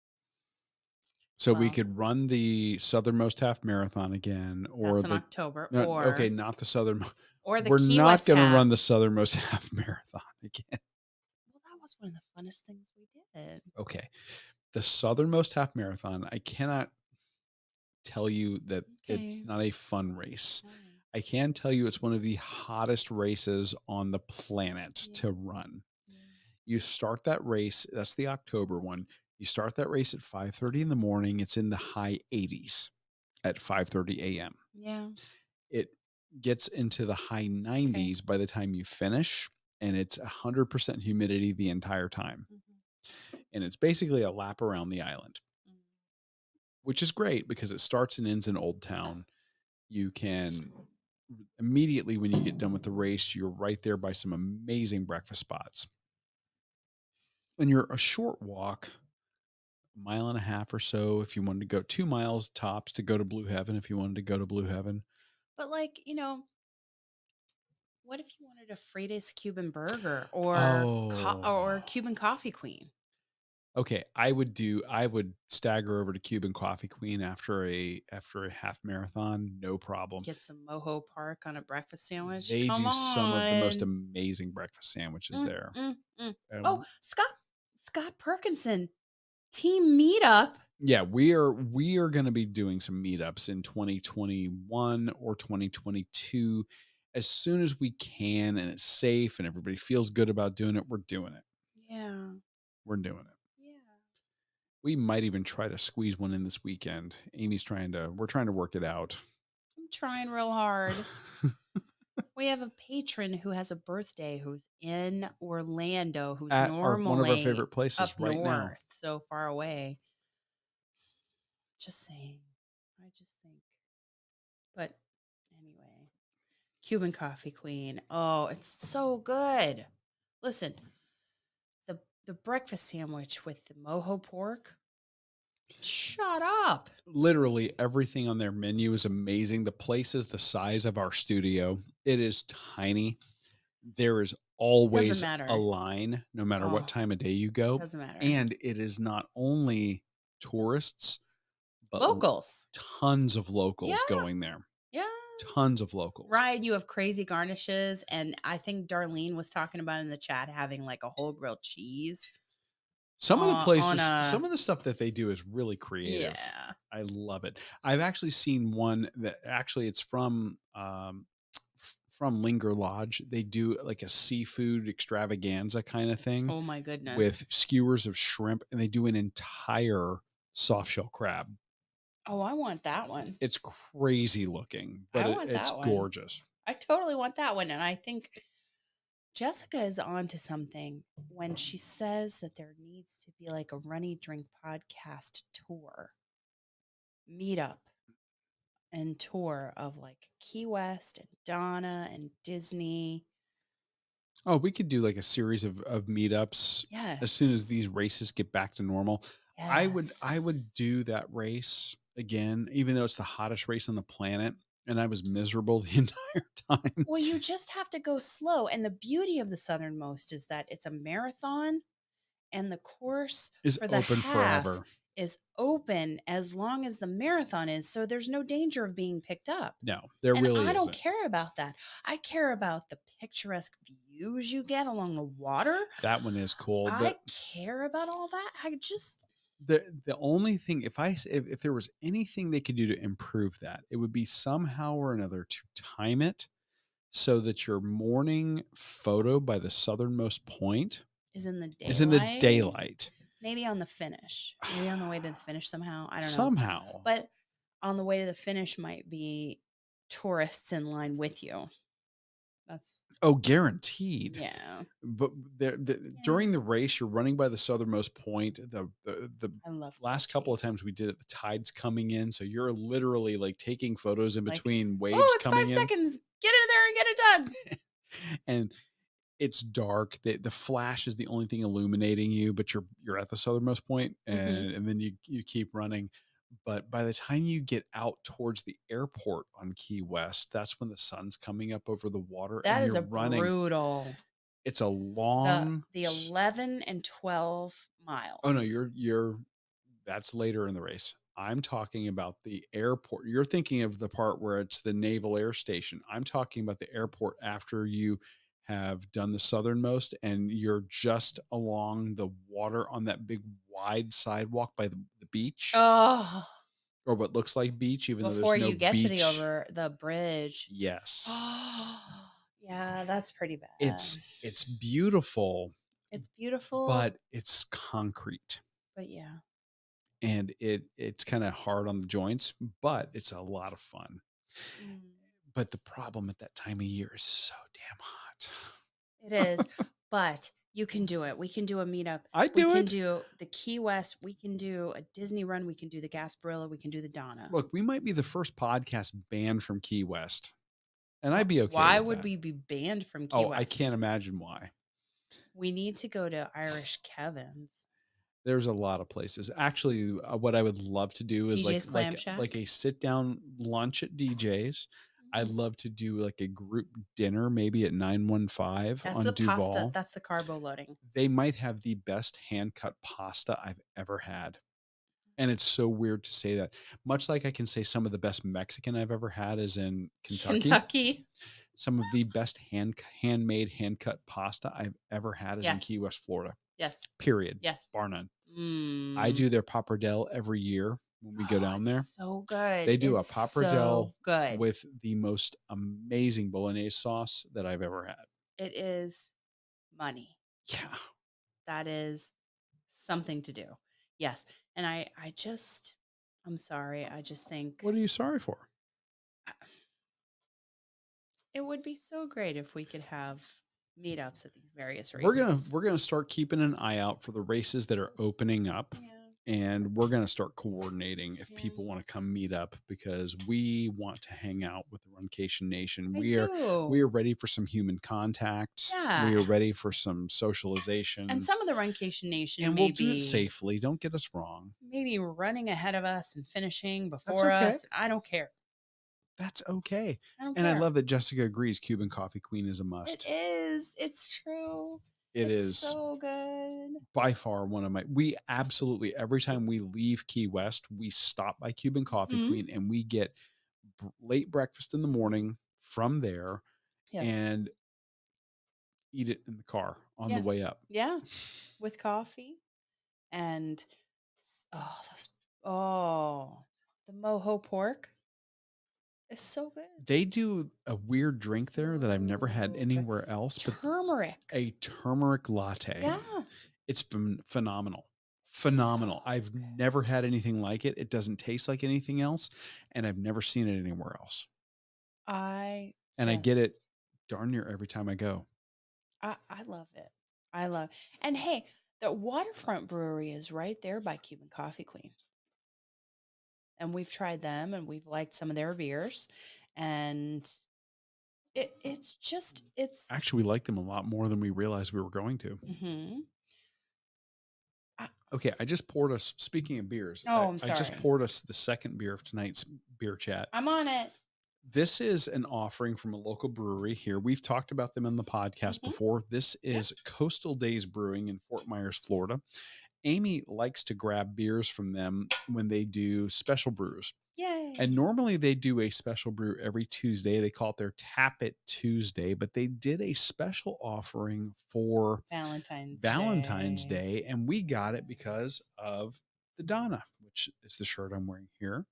So we well, could run the Southernmost Half Marathon again or that's in the October no, okay, not the Southern. or the We're Key not West going to half. run the Southernmost Half Marathon again. Well, that was one of the funnest things we did. Okay. The Southernmost Half Marathon, I cannot tell you that it's Okay. not a fun race. All right. I can tell you it's one of the hottest races on the planet Yeah. to run. Yeah. You start that race, that's the October one. You start that race at 5:30 in the morning. It's in the high 80s at 5:30 a.m. Yeah. It gets into the high Okay. 90s by the time you finish, and it's 100% humidity the entire time. Mhm. And it's basically a lap around the island, Mm. which is great because it starts and ends in Old Town. You can immediately when you get done with the race, you're right there by some amazing breakfast spots. And you're a short walk, a mile and a half or so if you wanted to go 2 miles tops to go to Blue Heaven if you wanted to go to Blue Heaven. But like, What if you wanted a Freitas Cuban burger or Oh. or Cuban coffee queen? Okay, I would stagger over to Cuban Coffee Queen after a half marathon, no problem. Get some Moho Park on a breakfast sandwich. They Come do some of the most on. amazing breakfast sandwiches Mm, there. mm, mm. Oh, Um, Scott Perkinson team meetup. yeah, we are gonna be doing some meetups in 2021 or 2022 as soon as we can and it's safe and everybody feels good about doing it, we're doing it. Yeah. We're doing it. Yeah. We might even try to squeeze one in this weekend. We're trying to work it out. I'm trying real hard. We have a patron who has a birthday who's in Orlando, who's At our one of our normally favorite places up right now. north, so far away. Just saying. I just think. But anyway, Cuban coffee queen. Oh, it's so good. Listen, the the breakfast sandwich with the mojo pork. Shut up. Literally everything on their menu is amazing. The place is the size of our studio. It is tiny. There is Doesn't always a matter. line no matter what Oh, time of day you go, doesn't matter. and it is not only tourists, but Locals. tons of locals Yeah. going there. Yeah. Tons of locals. Ryan, you have crazy garnishes, and I think Darlene was talking about in the chat having like a whole grilled cheese on Some a of the stuff that they do is really creative. yeah. I love it. I've actually seen one that actually it's from Linger Lodge. They do like a seafood extravaganza kind of thing Oh my with goodness. skewers of shrimp, and they do an entire soft shell crab. Oh, I want that one. It's crazy looking, but I want it's that one. gorgeous. I totally want that one. And I think Jessica is on to something when she says that there needs to be like a Runny Drink podcast tour, meetup and tour of like Key West and Donna and Disney. Oh, we could do like a series of meetups as soon as Yes. these races get back to normal. I would Yes. do that race again, even though it's the hottest race on the planet, and I was miserable the entire time. Well, you just have to go slow. And the beauty of the Southernmost is that it's a marathon and the course Is for the open half forever. is open as long as the marathon is. So there's no danger of being picked up. No, there And really I don't isn't. care about that. I care about the picturesque views you get along the water. That one is cool. I care about all that. I just, The only thing if there was anything they could do to improve that, it would be somehow or another to time it so that your morning photo by the southernmost point is in the is in the daylight. daylight. Maybe on the finish. Maybe on the way to the finish somehow. I don't know. Somehow. But on the way to the finish might be tourists in line with you. That's Oh, guaranteed. yeah. But Yeah. during the race, you're running by the southernmost point. The I love grilled last couple of cheese. times we did it, the tide's coming in, so you're literally like taking photos in Like, between oh, waves it's coming five in, seconds. Get in there and get it done. and it's dark. The flash is the only thing illuminating you, but you're at the southernmost point, Hmm. and then you keep running. But by the time you get out towards the airport on Key West, that's when the sun's coming up over the water, That and is you're a running. brutal. It's a The long. the 11 and 12 Oh no, miles. you're that's later in the race. I'm talking about the airport. You're thinking of the part where it's the Naval Air Station. I'm talking about the airport after you have done the southernmost and you're just along the water on that big wide sidewalk by the beach Oh, or what looks like beach, even though there's before no you get to beach. the bridge. Yes. Oh, yeah, that's pretty bad. It's beautiful, It's beautiful, but it's concrete. but yeah. And it's kind of hard on the joints, but it's a lot of fun. Mm. But the problem at that time of year is so damn It is, hot. but you can do it. We can do a meetup. I We do can it. do the Key West. We can do a Disney run. We can do the Gasparilla. We can do the Donna. Look, we might be the first podcast banned from Key West, and I'd be okay Why with would that. we be banned from Key Oh, I can't West? imagine why. We need to go to Irish Kevin's. There's a lot of places. Actually, what I would love to do is DJ's Clam Shack. like a sit down lunch at DJ's. I'd love to do like a group dinner, maybe at 915 That's on the pasta. Duval. That's the carbo loading. They might have the best hand cut pasta I've ever had. And it's so weird to say that. Much like I can say some of the best Mexican I've ever had is in Kentucky. Kentucky. Some of the best handmade, hand cut pasta I've ever had is in Yes. Key West, Florida. Yes. Period. Yes. Bar none. I Mm. do their pappardelle every year when we go Oh, down it's there. so good. They do a It's pappardelle so good. with the most amazing bolognese sauce that I've ever had. It is money. Yeah. That is something to do. Yes. And I'm sorry. I just think What are you sorry for? uh, it would be so great if we could have meetups at these various We're gonna races. we're gonna start keeping an eye out for the races that are opening up, Yeah. and we're gonna start coordinating if Yeah. people want to come meet up because we want to hang out with the Runcation Nation. I We do. are ready for some human contact. We Yeah. are ready for some And socialization, some of the Runcation Nation and may we'll do it be safely. Don't get us wrong. maybe running ahead of us and finishing That's before okay. us. I don't care. That's okay. I don't And I care. love that Jessica agrees Cuban Coffee Queen is a It must. is. It's true. It It's is so good. by far one of my we absolutely every time we leave Key West, we stop by Cuban Coffee Hmm. Queen and we get late breakfast in the morning from there Yes. and eat it in the car on the Yes. way up. Yeah. With coffee and oh, oh, the mojo pork is so good. They do a weird drink there that I've never had So good. anywhere else, but Turmeric. a turmeric latte. Yeah. It's been phenomenal. So Phenomenal. I've good. never had anything like it. It doesn't taste like anything else, and I've never seen it anywhere else. I And I get it just darn near every time I go. I love it. I love. And hey, the Waterfront Brewery is right there by Cuban Coffee Queen. And we've tried them and we've liked some of their beers. And it's just it's Actually, we like them a lot more than we realized we were going to. mhm. I, Okay, I just poured us, speaking of beers, oh, I'm I just sorry. poured us the second beer of tonight's beer chat. I'm on it. This is an offering from a local brewery here. We've talked about them on the podcast Hmm. before. This Yep. is Coastal Days Brewing in Fort Myers, Florida. Amy likes to grab beers from them when they do special brews. And Yay. normally they do a special brew every Tuesday. They call it their Tap It Tuesday, but they did a special offering for Valentine's Valentine's Day. Day, and we got it because of the Donna, which is the shirt I'm wearing here.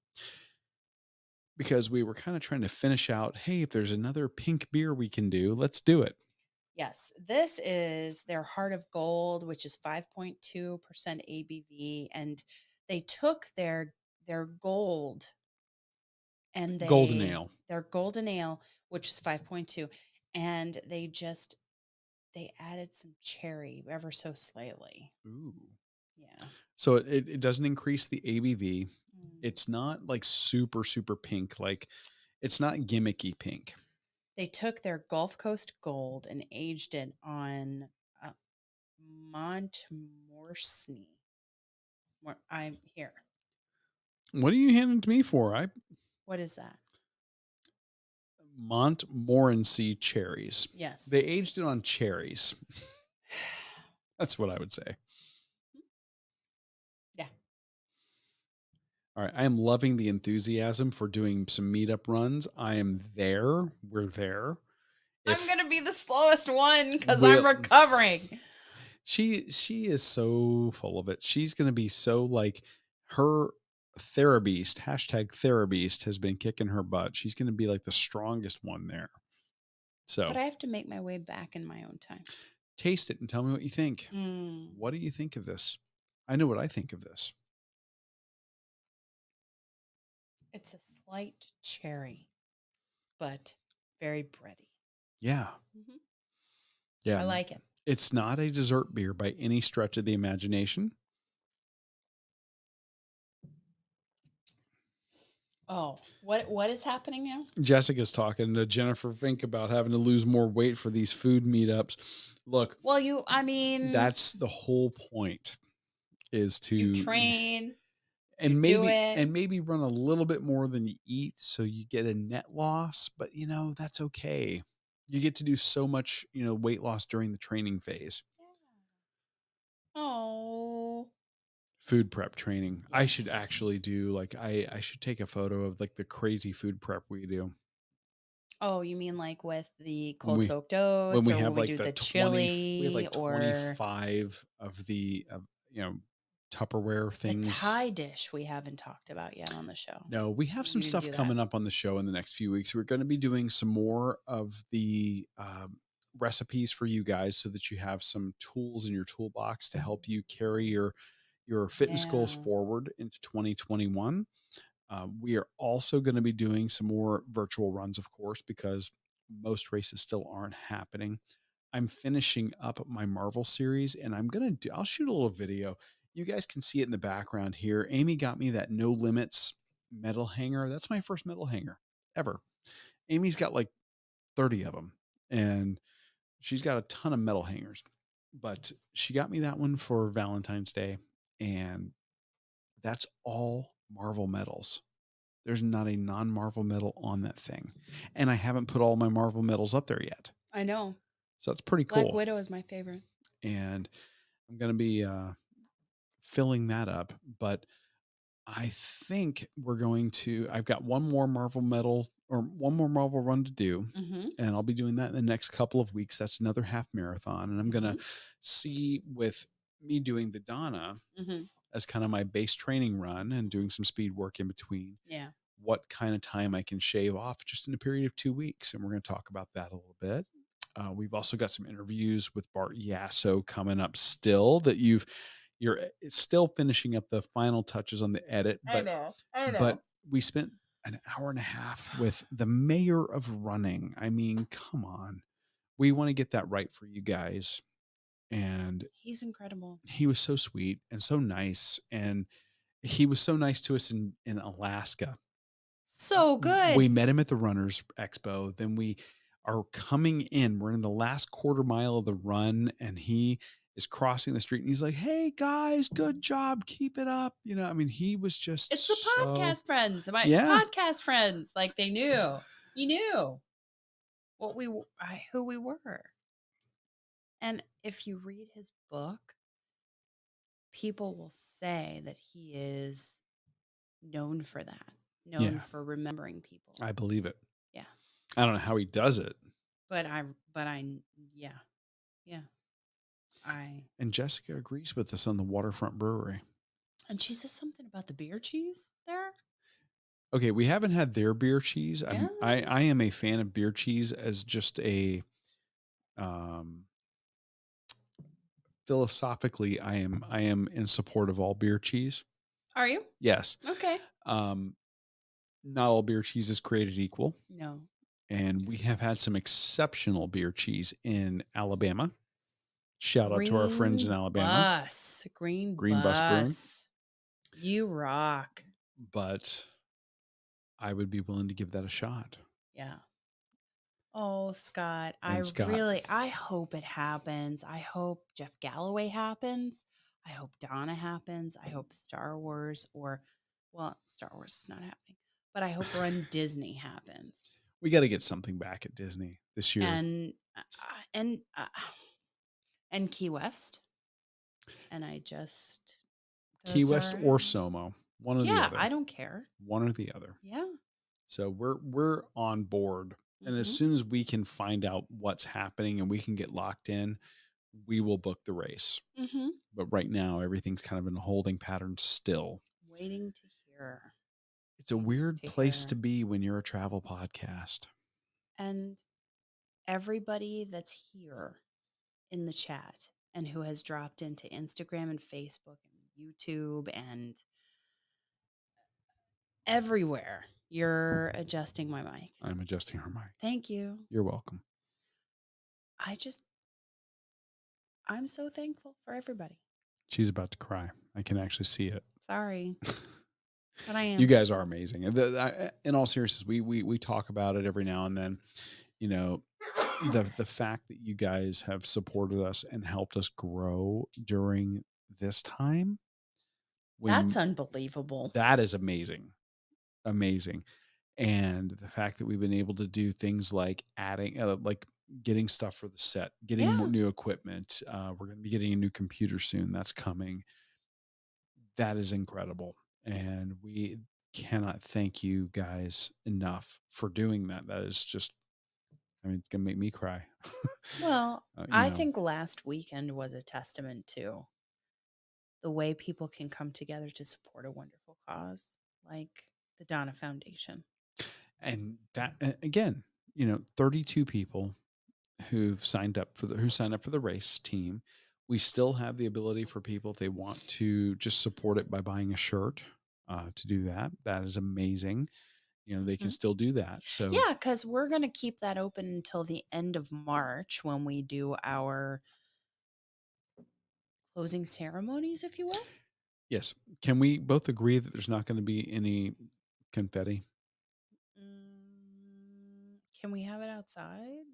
Because we were kind of trying to finish out, hey, if there's another pink beer we can do, let's do it. Yes, this is their Heart of Gold, which is 5.2% ABV, and they took their gold and Golden Ale. their golden ale, which is 5.2, and they added some cherry ever so slightly. Ooh. Yeah. So it doesn't increase the ABV. Mm. It's not like super, super pink. Like it's not gimmicky pink. They took their Gulf Coast Gold and aged it on Montmorency. I'm here. What are you handing to me for? I What is that? Montmorency cherries. Yes. They aged it on cherries. That's what I would say. Yeah. All right. I am loving the enthusiasm for doing some meetup runs. I am there. We're there. I'm If going to be the slowest one cuz I'm will recovering. she is so full of it. She's gonna be so like her Therabeast, hashtag Therabeast has been kicking her butt. She's gonna be like the strongest one there. But So I have to make my way back in my own time. taste it and tell me what you think. Mm. What do you think of this? I know what I think of this. It's a slight cherry, but very bready. Yeah. Mhm. Yeah. I like it. It's not a dessert beer by any stretch of the imagination. Oh, what is happening now? Jessica's talking to Jennifer Fink about having to lose more weight for these food meetups. Look, Well, I mean, that's the whole point is you to train. You do it. and maybe run a little bit more than you eat so you get a net loss, but, that's okay. You get to do so much, weight loss during the training phase. Yeah. Oh. Food prep training. I should Yes. actually do, like, I should take a photo of, like, the crazy food prep we do. Oh, you mean like with the When cold soaked oats, we or will have, we like, do the the 20 we have, chili, like, or 25 of Tupperware the things. Thai dish we haven't talked about yet on the show? No, we have We some need to stuff do that. coming up on the show in the next few weeks. We're gonna be doing some more of the, recipes for you guys so that you have some tools in your toolbox to help you carry your fitness goals Yeah. forward into 2021. We are also going to be doing some more virtual runs, of course, because most races still aren't happening. I'm finishing up my Marvel series and I'll shoot a little video. You guys can see it in the background here. Amy got me that No Limits metal hanger. That's my first metal hanger ever. Amy's got like 30 of them and she's got a ton of metal hangers, but she got me that one for Valentine's Day. And that's all Marvel medals. There's not a non-Marvel medal on that thing. And I haven't put all my Marvel medals up there yet. I know. So that's pretty Black cool. Widow is my favorite. And I'm going to be filling that up, but I think I've got one more Marvel medal or one more Marvel run to do. Mhm. And I'll be doing that in the next couple of weeks. That's another half marathon. And I'm going to Mhm. see with me doing the Donna Mhm. as kind of my base training run and doing some speed work in between, Yeah. what kind of time I can shave off just in a period of 2 weeks. And we're going to talk about that a little bit. We've also got some interviews with Bart Yasso coming up still that you're it's still finishing up the final touches on the edit, I know. I but know. we spent an hour and a half with the mayor of running. I mean, come on. We want to get that right for you guys. And He's incredible. he was so sweet and so nice. And he was so nice to us in Alaska. So We good. met him at the Runners Expo. Then we are coming in. We're in the last quarter mile of the run, and he is crossing the street and he's like, "Hey guys, good job. Keep it up." I mean, he was It's the just so, podcast friends, my yeah. podcast friends. Like they knew. He knew who we were. And if you read his book, people will say that he is known for that, known Yeah, for remembering people. I believe it. Yeah. I don't know how he does it. But I, yeah, yeah. I, And Jessica agrees with us on the Waterfront Brewery. and she says something about the beer cheese there. Okay, we haven't had their beer cheese. Yeah. I am a fan of beer cheese as just a um philosophically, I am in support of all beer cheese. Are you? Yes. Okay. Um, not all beer cheese is created equal, No. and we have had some exceptional beer cheese in Alabama. Shout out to our friends in Alabama, Green Green Bus Brewing. bus. You rock. But I would be willing to give that a shot. Yeah. Oh, Scott, And Scott, I hope it happens. I hope Jeff Galloway happens. I hope Donna happens. I hope Star Wars well, Star Wars is not happening, but I hope Run Disney happens. we got to get something back at Disney this year. And and uh, and Key West. And I just Key those West are or Somo, one or the yeah, other, I don't care. one or the other. Yeah. So we're on board. And as Mhm. soon as we can find out what's happening and we can get locked in, we will book the race. Mhm. But right now, everything's kind of in a holding pattern still. Waiting to hear. It's a Waiting weird to place to hear. be when you're a travel podcast. And everybody that's here in the chat and who has dropped into Instagram and Facebook and YouTube and everywhere, you're adjusting my mic. I'm adjusting her mic. Thank you. You're welcome. I just, I'm so thankful for everybody. She's about to cry. I can actually see it. Sorry, but I You am. guys are amazing. And in all seriousness, we talk about it every now and then. You know, the fact that you guys have supported us and helped us grow during this time That's when unbelievable. that is amazing, amazing. And the fact that we've been able to do things like adding, like getting stuff for the set, getting more Yeah. new equipment. We're going to be getting a new computer soon. That's coming. That is incredible. And we cannot thank you guys enough for doing that. That is just, I mean, it's going to make me cry. Well, You I know, think last weekend was a testament to the way people can come together to support a wonderful cause like the Donna Foundation. and that, again, 32 people who signed up for the race team. We still have the ability for people if they want to just support it by buying a shirt to do that. That is amazing. They can Mhm. still do that. So Yeah, because we're going to keep that open until the end of March when we do our closing ceremonies, if you will. yes, can we both agree that there's not going to be any confetti? Can we have it outside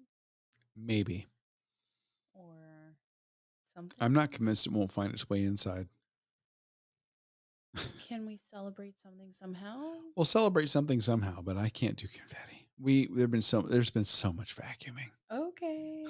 Maybe. or I'm something? not convinced it won't find its way inside. Can we celebrate something somehow? We'll celebrate something somehow, but I can't do confetti. There's been so much vacuuming. Okay.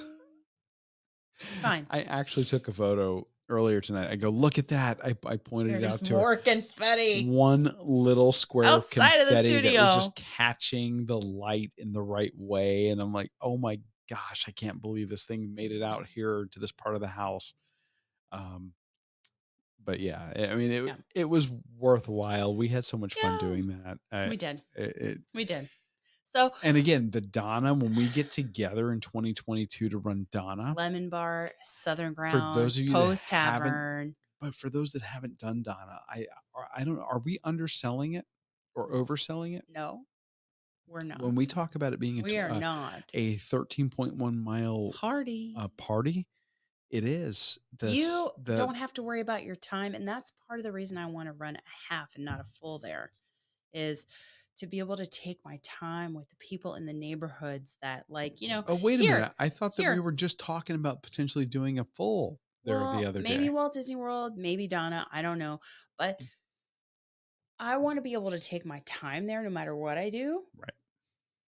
Fine. I actually took a photo earlier tonight. I go, look at that. I pointed it There's out to her. more confetti One little square of outside of the confetti that was just studio. catching the light in the right way. And I'm like, oh my gosh, I can't believe this thing made it out here to this part of the house. Um, but yeah, I mean, Yeah. it was worthwhile. We had so much fun Yeah. doing that. We did. It We did. So, and again, the Donna, when we get together in 2022 to run Donna, Lemon Bar, Southern for those Grounds, of you that Poe's haven't Tavern. but for those that haven't done Donna, I don't know, are we underselling it or overselling it? No, we're When not. we talk about it being We are not. a 13.1 mile Party. party, it is. You The don't have to worry about your time. And that's part of the reason I want to run a half and not a full there is to be able to take my time with the people in the neighborhoods that like, oh, wait a here, minute. I thought that we here. were just talking about potentially doing a full there the Well, other maybe day. Walt Disney World, maybe Donna, I don't know. But I want to be able to take my time there no matter what I do Right.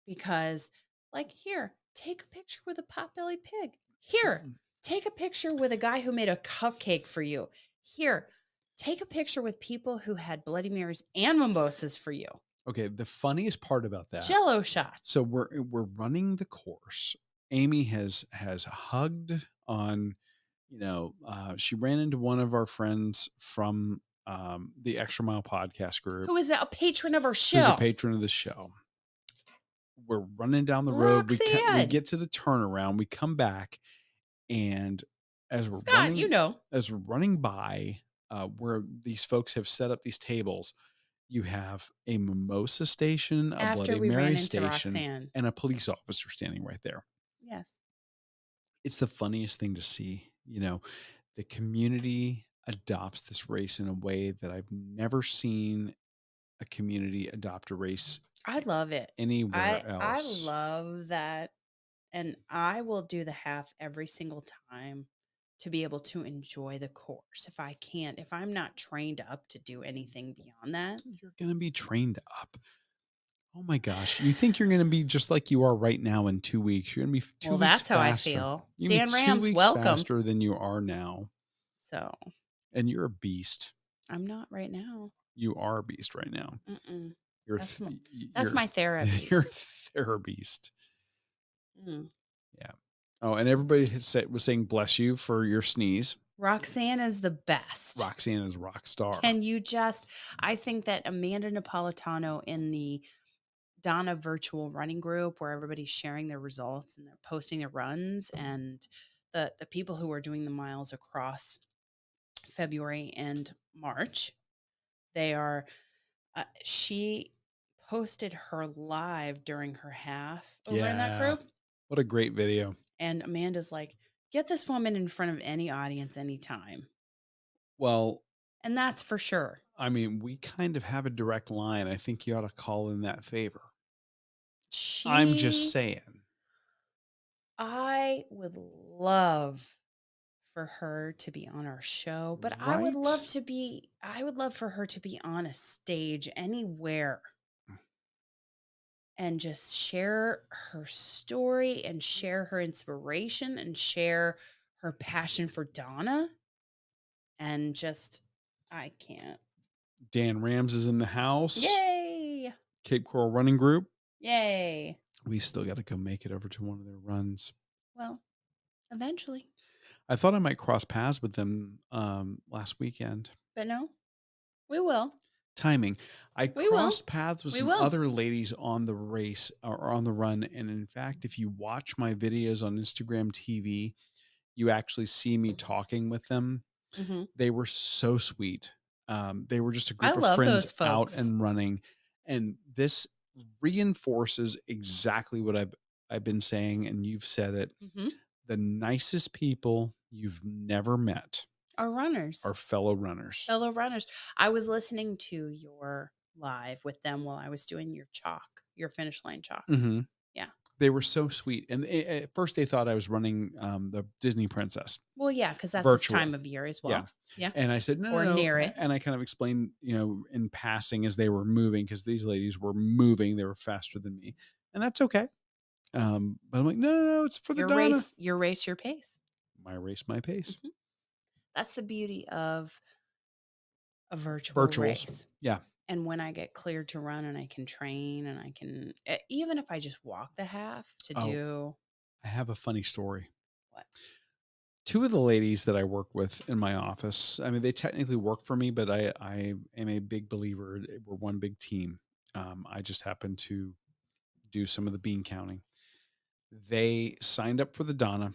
because, like, here, take a picture with a pot-bellied pig. Here, Mm. take a picture with a guy who made a cupcake for you. Here, take a picture with people who had Bloody Marys and mimosas for you. Okay, the funniest part about that, Jello so shots. we're running the course. Amy has hugged on, she ran into one of our friends from the Extra Mile podcast group Who is a patron of our who's a show? patron of the show. We're running down the road. We Roxanne. get to the turnaround. We come back, and as we're Scott, you running know. as we're running by where these folks have set up these tables, you have a mimosa station, a After Bloody we ran Mary into station, Roxanne. and a police officer standing right there. Yes. It's the funniest thing to see. The community adopts this race in a way that I've never seen a community adopt a race I love it. anywhere I else. love that, and I will do the half every single time to be able to enjoy the course. If I can't, if I'm not trained up to do anything beyond that. You're going to be trained up. Oh my gosh. You think you're going to be just like you are right now in 2 weeks. You're going to be two Well, weeks that's how I faster. feel. You're going to be Dan two Rams, weeks welcome. faster than you are now. So And you're a beast. I'm not right now. You are a beast right now. Mm-mm. You're, That's my, that's you're, my you're a therapies. therapist. Mm. Yeah. Oh, and everybody was saying bless you for your sneeze. Roxanne is the best. Roxanne is a rock star. Can you just? I think that Amanda Napolitano in the Donna virtual running group where everybody's sharing their results and they're posting their runs and the people who are doing the miles across February and March, they are she posted her live during her half over in that Yeah. group What a great video. and Amanda's like, get this woman in front of any audience anytime. Well, And that's for sure. I mean, we kind of have a direct line. I think you ought to call in that favor. I'm just She saying. I would love for her to be on our show, but Right? I would love for her to be on a stage anywhere and just share her story and share her inspiration and share her passion for Donna and just I can't. Dan Rams is in the house. Yay! Cape Coral Running Group. Yay! We still got to go make it over to one of their runs. Well, eventually. I thought I might cross paths with them last weekend. But no, we will. Timing. I We will. crossed paths with We some will. other ladies on the race or on the run. And in fact, if you watch my videos on Instagram TV, you actually see me talking with them. Mhm. They were so sweet. They were just a I group of love friends those out folks. and running. And this reinforces exactly what I've been saying, and you've said it. Mhm. The nicest people you've never met Are runners. are fellow runners. Fellow runners. I was listening to your live with them while I was doing your chalk, your finish line chalk. Mhm. Yeah. They were so sweet, and at first they thought I was running, the Disney Princess Well, yeah, because that's this virtual. time of year as Yeah, well. Yeah. and I said, "No, no, Or no," near it. and I kind of explained, in passing as they were moving because these ladies were moving, they were faster than me, and that's okay. But I'm like, "No, no, no, it's for the Donna." Your race, your pace. My race, my pace. Mhm. That's the beauty of a virtual Virtuals. race. Yeah. And when I get cleared to run and I can train and I can even if I just walk the half to Oh, do I have a funny story. what? 2 of the ladies that I work with in my office, I mean, they technically work for me, but I am a big believer, we're one big team. I just happen to do some of the bean counting. They signed up for the Donna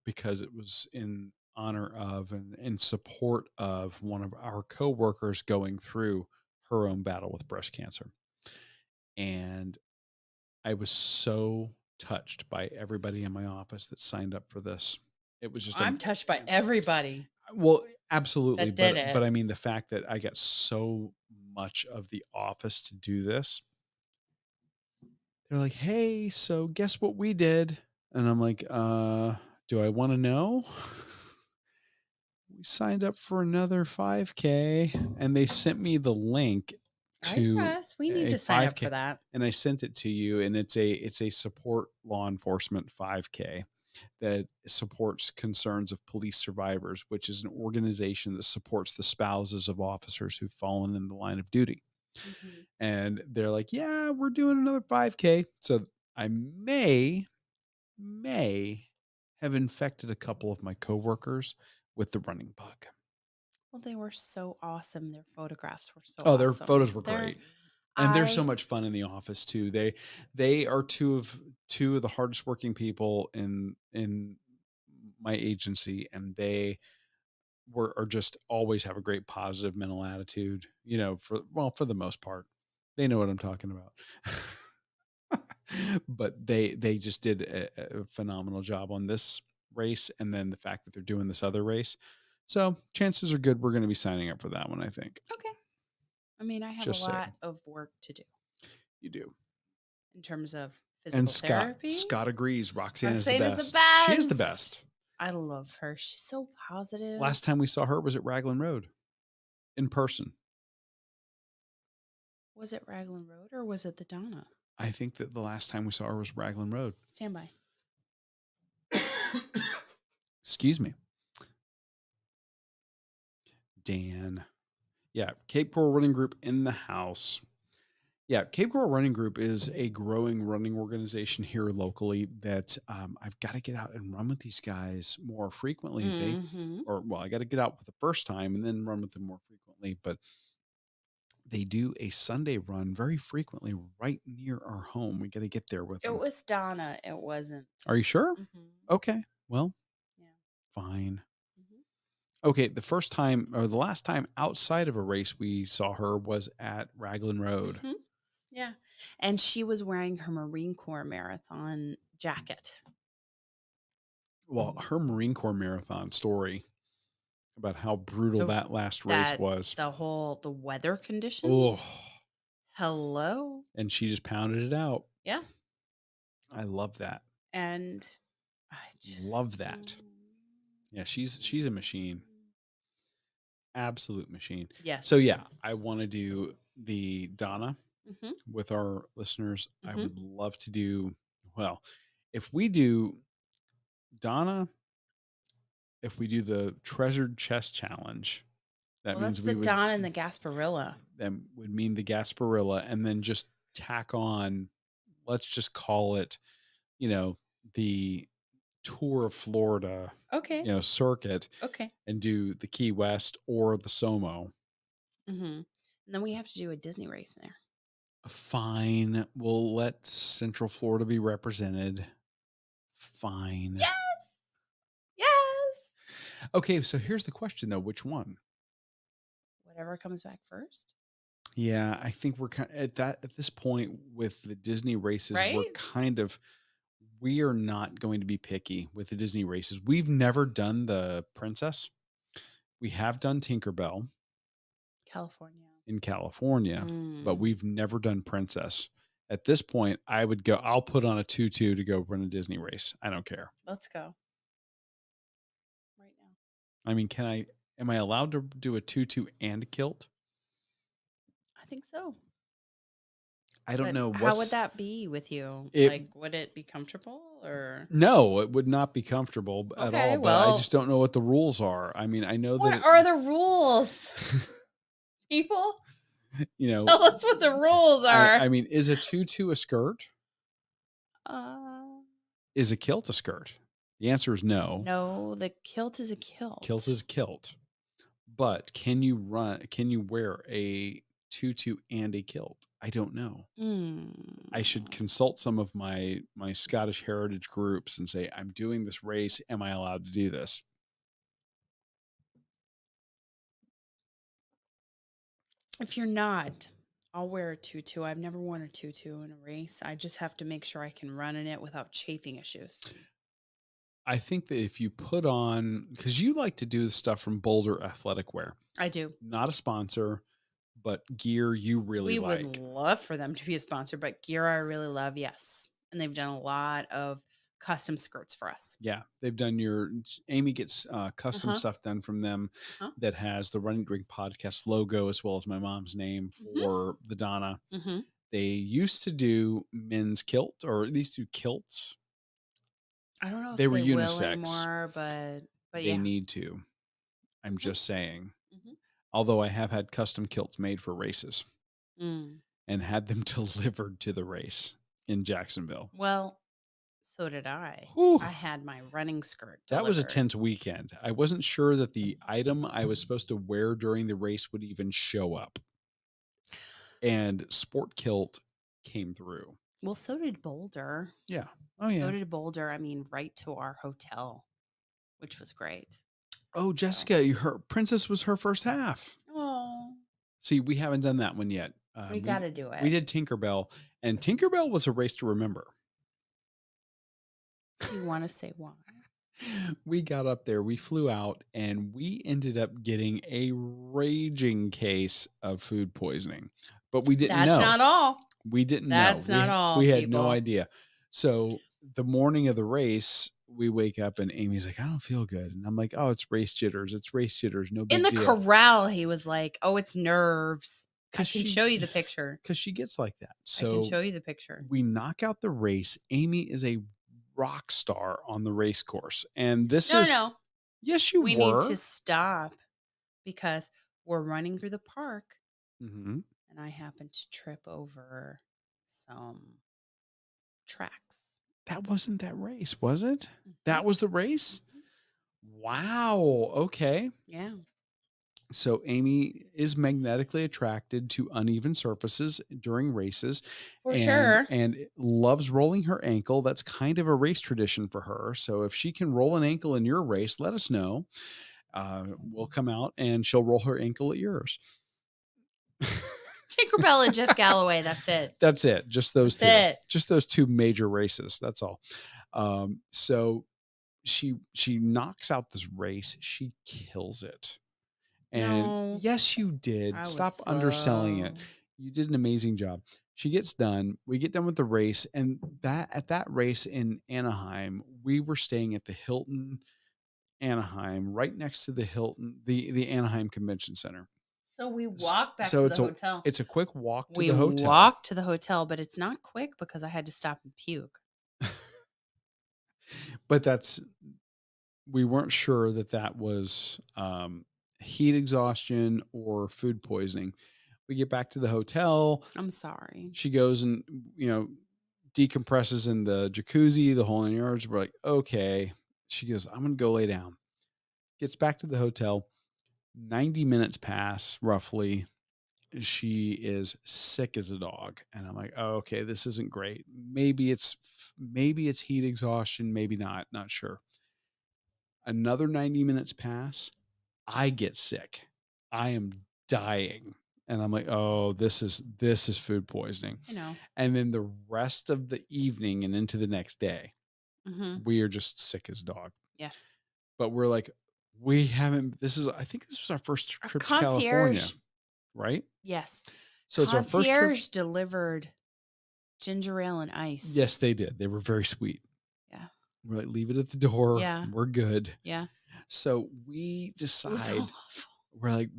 because it was in honor of and in support of one of our coworkers going through her own battle with breast cancer. And I was so touched by everybody in my office that signed up for this. It was just I'm touched by everybody well, absolutely, that did but it. I mean the fact that I got so much of the office to do this. They're like, "Hey, so guess what we did?" And I'm like, do I want to know?" We signed up for another 5K and they sent me the link I to press. We need a to sign up 5K for that. and I sent it to you and it's a support law enforcement 5K that supports concerns of police survivors, which is an organization that supports the spouses of officers who've fallen in the line of duty. Mhm. And they're like, "Yeah, we're doing another 5K." So I may have infected a couple of my coworkers with the running bug. Well, they were so awesome. Their photographs were so Oh, their awesome. photos were They're great. And they're so I much fun in the office too. They are two of the hardest working people in my agency, and they are just always have a great positive mental attitude, for the most part. They know what I'm talking about. But they just did a phenomenal job on this race, and then the fact that they're doing this other race. So chances are good we're going to be signing up for that one, I think. okay. I mean, I have a Just lot saying. of work to do You do. in terms of And physical Scott therapy. Scott agrees. Roxanne is the Roxane is the best. She is the best. best. I love her. She's so positive. Last time we saw her was at Raglan Road in person. Was it Raglan Road or was it the Donna? I think that the last time we saw her was Raglan Road. Stand by. Excuse me. Dan. Yeah, Cape Coral Running Group in the house. Yeah, Cape Coral Running Group is a growing running organization here locally that I've got to get out and run with these guys more frequently. Mhm. I got to get out for the first time and then run with them more frequently. But they do a Sunday run very frequently right near our home. We got to get there with It them. was Donna. It wasn't. Are you sure? Mhm. Okay. Well, Yeah. fine. Mhm. Okay. The first time or the last time outside of a race we saw her was at Raglan Road. Mhm. Yeah. And she was wearing her Marine Corps marathon jacket. Well, her Marine Corps marathon story about how brutal The that last race that was. the weather conditions. Oh, Hello. and she just pounded it out. Yeah. I love that. And I Love just that. Yeah, she's a machine. Absolute machine. So Yes. yeah, I want to do the Donna Mhm. with our listeners. I Mhm. would love to do well, if we do Donna, if we do the treasured chest challenge, that Well, means that's the we would Don and the Gasparilla. that would mean the Gasparilla and then just tack on, let's just call it, you know, the tour of Florida, Okay. circuit Okay. and do the Key West or the Somo. Mhm. And then we have to do a Disney race there. Fine. We'll let Central Florida be represented. Fine. Yes. Yes. Okay, so here's the question though, which one? Whatever comes back first, Yeah, I think we're kind at this point with the Disney races, right? we are not going to be picky with the Disney races. We've never done the Princess. We have done Tinkerbell California. in California, but Mm. we've never done Princess. At this point, I'll put on a tutu to go run a Disney race. I don't care. Let's go right now. I mean, am I allowed to do a tutu and a kilt? I think so. I don't But know how would what's that be with you? it. Like, would it be comfortable or? No, it would not be comfortable at all, Okay, but I just well, don't know what the rules are. I mean, I know that what are the rules, it, people? you know, Tell us what the rules I are. mean, is a tutu a skirt? Uh, Is a kilt a skirt? The answer is no. no, the kilt is a Kilt kilt. is a kilt. But can you wear a tutu and a kilt? I don't know. I should Hmm. consult some of my Scottish heritage groups and say, I'm doing this race. Am I allowed to do this? If you're not, I'll wear a tutu. I've never worn a tutu in a race. I just have to make sure I can run in it without chafing issues. I think that if you put on, because you like to do the stuff from Boulder Athletic Wear, I do. not a sponsor, but gear you really We would like. love for them to be a sponsor, but gear I really love, yes. And they've done a lot of custom skirts for us. Yeah, they've done Amy gets Uh custom huh. stuff done from them Uh huh. that has the Running Drink podcast logo as well as my mom's name Mm for the Donna. hmm. Mm hmm. They used to do men's kilt or at least do kilts. I don't know They if were they will unisex. anymore, but They yeah. need to. I'm Mm just saying. hmm. Mm Although I have had custom kilts made for races hmm. Mm. and had them delivered to the race in Jacksonville. Well, so did I. Whew, I had my running skirt that was a delivered. tense weekend. I wasn't sure that the item I was supposed to wear during the race would even show up. And Sport Kilt came through. Well, so did Boulder. Yeah. Oh, So yeah. did Boulder. I mean, right to our hotel, which was great. Oh, So, Jessica, her Princess was her first half. oh, See, we haven't done that one yet. we got to do We it. did Tinkerbell, and Tinkerbell was a race to remember. Do you want to say why? We got up there, we flew out, and we ended up getting a raging case of food poisoning. But we didn't That's know. not all. We didn't know. That's not all, We had no people. idea. So the morning of the race, we wake up and Amy's like, I don't feel good. And I'm like, oh, it's race jitters. It's race jitters. No In big the deal. corral, he was like, "Oh, it's nerves." I Cause can she show you the picture. because she gets like that. I can So show you the picture. we knock out the race. Amy is a rock star on the race course. And this No, no, is no. yes, you We need to were. stop because we're running through the park Mhm. and I happen to trip over some tracks. That wasn't that race, was it? Mhm, That was the race? mhm. Wow. Okay. Yeah, So Amy is magnetically attracted to uneven surfaces during races for sure. and loves rolling her ankle. That's kind of a race tradition for her. So if she can roll an ankle in your race, let us know. We'll come out and she'll roll her ankle at yours. Tinkerbell and Jeff Galloway. That's it. That's it. Just those That's two. it. Just those two major races. That's all. So she knocks out this race. She kills it. And No, yes, you did. I was Stop underselling it. slow. You did an amazing job. She gets done. We get done with the race, and that at that race in Anaheim, we were staying at the Hilton Anaheim, right next to the Hilton, the Anaheim Convention Center. So we S- walked back So to the hotel. it's a quick walk to We the hotel, walked to the hotel, but it's not quick because I had to stop and puke. but that's we weren't sure that that was heat exhaustion or food poisoning. We get back to the hotel. I'm sorry. She goes and you know decompresses in the jacuzzi, the whole nine yards. We're like, okay. She goes, I'm gonna go lay down. Gets back to the hotel. 90 minutes pass roughly. She is sick as a dog, and I'm like, oh, okay, this isn't great. Maybe it's heat exhaustion, maybe not. Not sure. Another 90 minutes pass. I get sick. I am dying. And I'm like, "Oh, this is food poisoning." I know. And then the rest of the evening and into the next day, Mhm. we are just sick as a dog. Yes. But we're like, we haven't I think this was our first Our trip to California, concierge, right? yes. So it's our first trip. Concierge delivered ginger ale and ice. Yes, they did. They were very sweet. Yeah. We're like, leave it at the door. Yeah. We're good. Yeah. So we It was decide awful. we're like,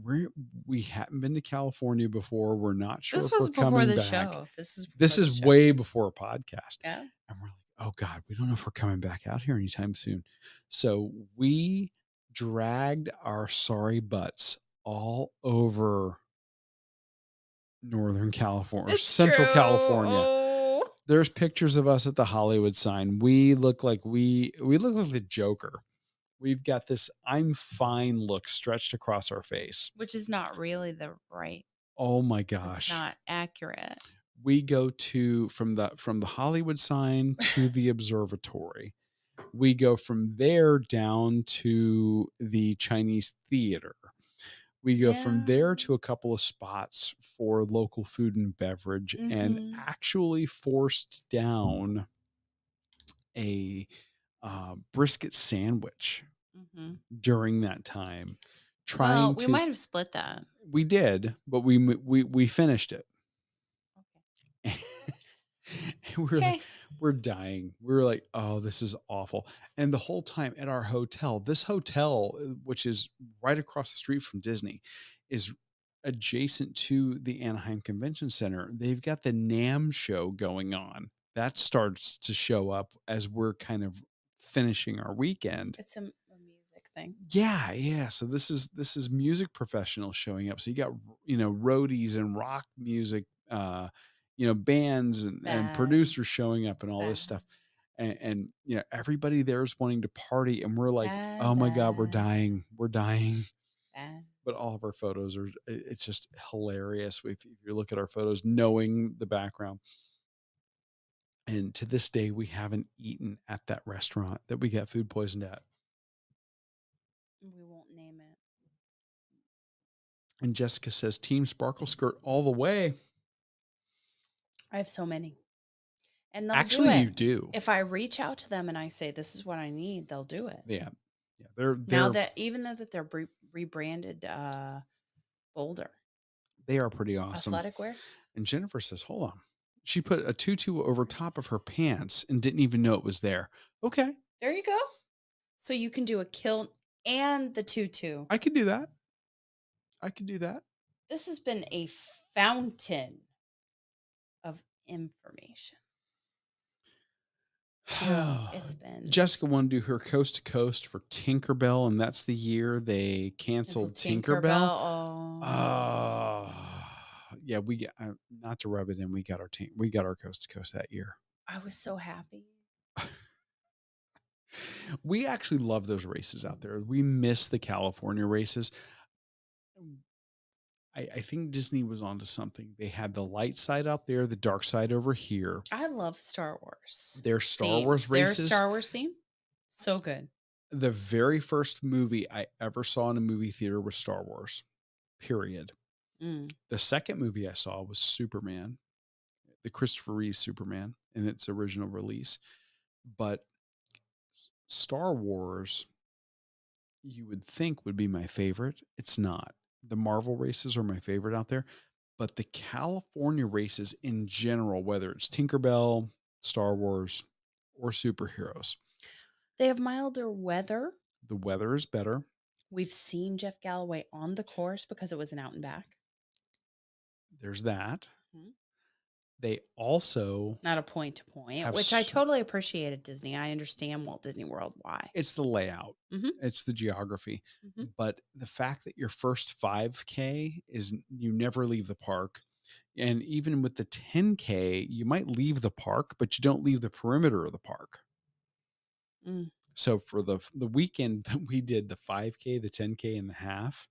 we haven't been to California before. We're not sure This if we're was before coming the back. show. This is This before the is show. way before a podcast. Yeah. And we're like, oh God, we don't know if we're coming back out here anytime soon. So we dragged our sorry butts all over Northern California or It's true. Central California. Oh. There's pictures of us at the Hollywood sign. We look like the Joker. We've got this I'm fine look stretched across our face. Which is not really the right. Oh my It's gosh. not accurate. We go to from the Hollywood sign to the observatory. We go from there down to the Chinese theater. We go from Yeah. there to a couple of spots for local food and beverage and Mhm. actually forced down a brisket sandwich Mhm. during that time Well, trying we to might have split that. we did but we finished it. Okay. And we're like, Okay. we're dying. We were like, oh, this is awful. And the whole time at our hotel, this hotel, which is right across the street from Disney, is adjacent to the Anaheim Convention Center. They've got the NAM show going on. That starts to show up as we're kind of finishing our weekend. It's a music thing. Yeah, yeah. So this is music professionals showing up. So you got roadies and rock music, bands It's and bad. producers showing up It's and all this bad. stuff. And everybody there is wanting to party, and we're like, Bad, oh my god, we're bad, dying, we're dying. bad. But all of our photos are it's just hilarious if you look at our photos, knowing the background. And to this day, we haven't eaten at that restaurant that we got food poisoned at. We won't name it. And Jessica says, Team Sparkle Skirt all the way. I have so many. And they'll do Actually, it. you do. If I reach out to them and I say, this is what I need, they'll do it. Yeah. Yeah. They're Now they're that, even though that they're rebranded Boulder they are pretty awesome. athletic wear. And Jennifer says, hold on. She put a tutu over top of her pants and didn't even know it was there. Okay. There you go. So you can do a kilt and the tutu. I could do that. I could do that. This has been a fountain of information. It's been Jessica wanted to do her coast to coast for Tinkerbell, and that's the year they cancel canceled Tinkerbell. Tinkerbell. Oh, Uh, yeah, we get not to rub it in. We got our coast to coast that year. I was so happy. We actually love those races out there. We miss the California races. I think Disney was onto something. They had the light side out there, the dark side over here. I love Star Wars Their Star themes. Wars Their races. Star Wars theme, so good. The very first movie I ever saw in a movie theater was Star Wars. Period. Mm. The second movie I saw was Superman, the Christopher Reeve Superman in its original release. But Star Wars, you would think would be my favorite. It's not. The Marvel races are my favorite out there, but the California races in general, whether it's Tinkerbell, Star Wars, or superheroes, They have milder weather. The weather is better. We've seen Jeff Galloway on the course because it was an out and back. There's that. Mhm. They also Not a point to point, have which I totally appreciate at Disney. I understand Walt Disney World why. it's the layout, Mhm, it's the geography, mhm. but the fact that your first 5K is you never leave the park, and even with the 10K, you might leave the park, but you don't leave the perimeter of the park. Mm, So for the weekend that we did the 5K, the 10K, and the half,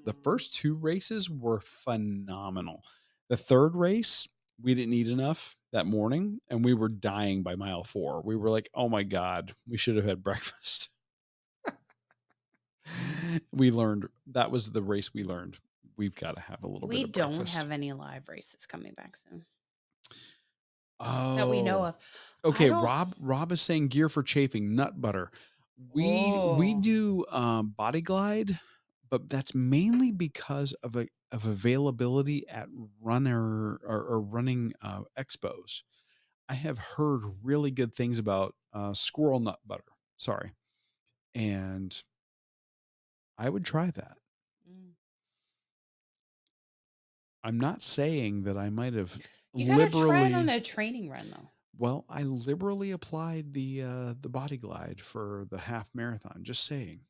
the mm. first 2 races were phenomenal. The 3rd race, we didn't eat enough that morning, and we were dying by mile 4. We were like, "Oh my god, we should have had breakfast." We learned that was the race we learned. We've gotta have a little bit We of don't breakfast. have any live races coming back soon that we know Oh, of. I okay, don't Rob is saying gear for chafing, nut butter. We Oh. do, Body Glide, but that's mainly because of availability at running, expos. I have heard really good things about, squirrel nut butter, sorry, and I would try that. Mm. I'm not saying that I might have You gotta try it on liberally a training run, though. well, I liberally applied the Body Glide for the half marathon, just saying.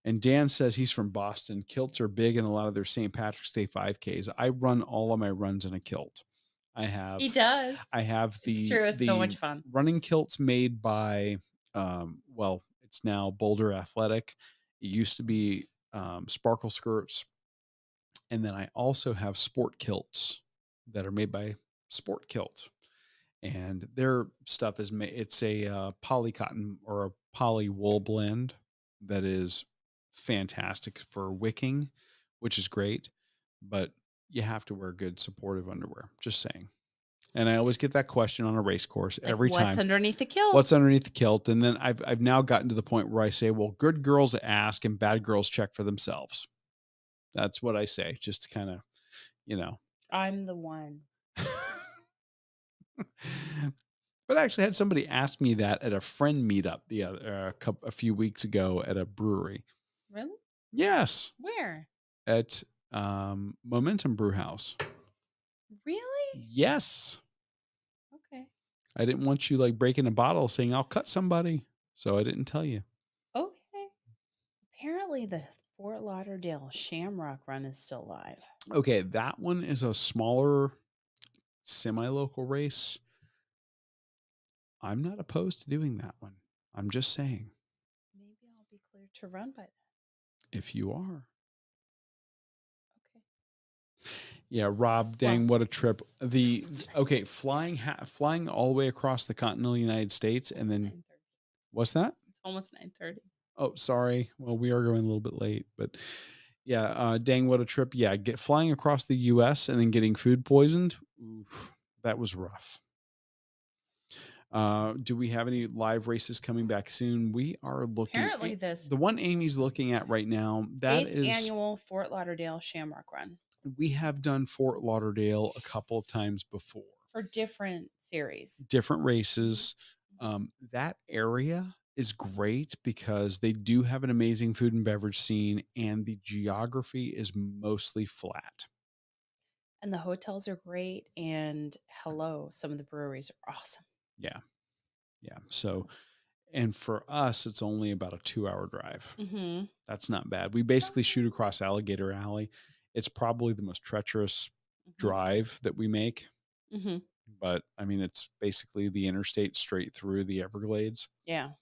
And Dan says he's from Boston. Kilts are big in a lot of their St. Patrick's Day 5Ks. I run all of my runs in a kilt. I He have does. I have It's true, it's so the much fun. running kilts made by well, it's now Boulder Athletic. It used to be Sparkle Skirts, and then I also have sport kilts that are made by Sport Kilt, and their stuff is made. It's a poly cotton or a poly wool blend that is fantastic for wicking, which is great, but you have to wear good supportive underwear. Just saying. And I always get that question on a race course Like, every what's time. underneath the kilt? What's underneath the kilt? And then I've now gotten to the point where I say, well, good girls ask and bad girls check for themselves. That's what I say, just to kind of, you know. I'm the one. But I actually had somebody ask me that at a friend meetup a few weeks ago at a brewery. Really? Yes, Where? at Momentum Brew House. Really? Yes, Okay. I didn't want you like breaking a bottle saying I'll cut somebody, so I didn't tell you. Okay. Apparently, the Fort Lauderdale Shamrock Run is still live. Okay, that one is a smaller semi-local race. I'm not opposed to doing that one. I'm just saying, Maybe I'll be cleared to run by then. if you are. Okay. Yeah, Rob, Well, dang, what a trip. it's The almost okay, flying all the way across the continental United States and almost then 9:30. what's that? It's almost 9:30. Oh, sorry. Well, we are going a little bit late, but yeah, dang, what a trip. Yeah, get flying across the US and then getting food poisoned. Oof, that was rough. Do we have any live races coming back soon? We are looking Apparently, this the one Amy's looking at right now, that 8th is annual Fort Lauderdale Shamrock Run we have done Fort Lauderdale a couple of times before. for different series. Different Mhm. races. That area is great because they do have an amazing food and beverage scene, and the geography is mostly flat. And the hotels are great. And hello, some of the breweries are awesome. Yeah, yeah. So, So, and for us, it's only about a 2 hour drive. hmm That's not bad. We basically shoot across Alligator Alley. It's probably the most treacherous hmm drive that we make, hmm but I mean, it's basically the interstate straight through the Everglades. yeah.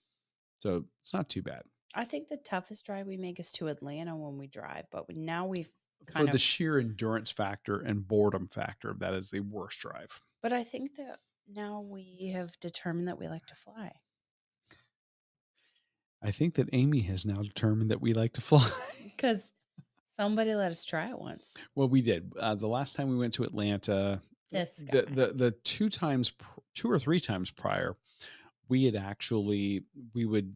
So it's not too bad. I think the toughest drive we make is to Atlanta when we drive, but now we've For kind the of, sheer endurance factor and boredom factor, that is the worst drive. but I think that now we have determined that we like to fly I think that Amy has now determined that we like to fly. because somebody let us try it once. Well, we did. The last time we went to Atlanta, This the guy. the the 2 or 3 times prior, we had actually we would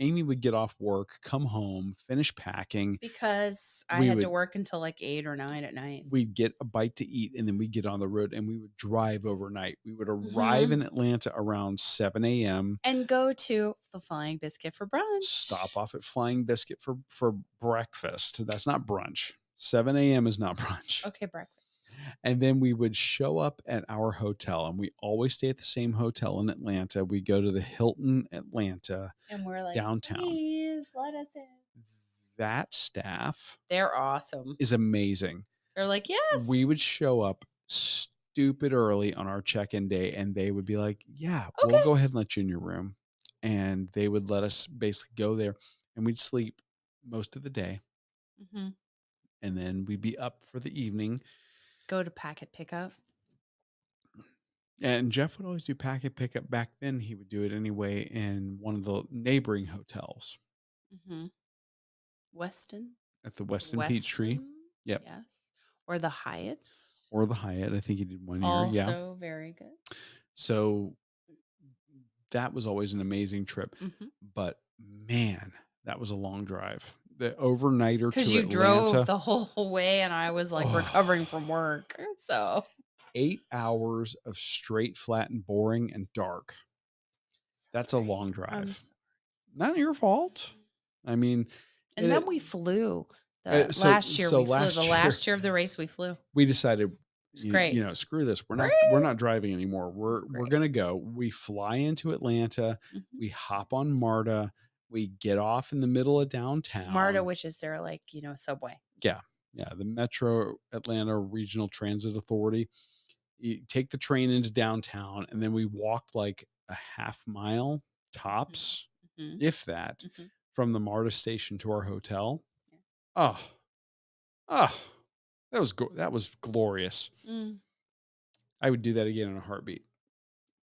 Amy would get off work, come home, finish packing. Because I We had to would work until, like, 8 or 9 at night. we'd get a bite to eat, and then we'd get on the road, and we would drive overnight. We would arrive Mhm. in Atlanta around 7 a.m., And go to the Flying Biscuit for stop brunch. off at Flying Biscuit for breakfast. That's not brunch. 7 a.m. is not brunch. Okay, breakfast. And then we would show up at our hotel, and we always stay at the same hotel in Atlanta. We go to the Hilton Atlanta And we're like, downtown. "Please let us in." That staff They're awesome. is amazing. They're like, We "Yes. would show up stupid early on our check-in day, and they would be like, "Yeah, we'll Okay." go ahead and let you in your room." And they would let us basically go there, and we'd sleep most of the day, Mhm. and then we'd be up for the evening. Go to packet pickup. And Jeff would always do packet pickup. Back then, he would do it anyway in one of the neighboring hotels Mhm. Weston? at the Westin Peachtree. Weston? Yep. Yes. Or the Hyatt? Or the Hyatt. I think he did 1 year. Yeah. Also very good. So that was always an amazing trip. Mhm. But man, that was a long drive. The overnighter 'Cause to you drove Atlanta. the whole way and I was, like, recovering Oh, from work, so 8 hours of straight, flat, and boring and dark. That's a sorry. long I'm drive. sorry. Not your fault. I mean, And then it, we flew. so so The last year last year of the race we flew. we decided, It's great. screw this. Great. We're not driving anymore. It's We're great. gonna go. We fly into Atlanta. Mhm. We hop on MARTA. We get off in the middle of MARTA, downtown. which is their, like, subway. Yeah, yeah. The Metro Atlanta Regional Transit Authority. You take the train into downtown, and then we walked like a half mile Mhm. tops, Mhm. if that, Mhm. from the MARTA station to our hotel. Yeah. Oh, oh, that was glorious. Mm. I would do that again in a heartbeat.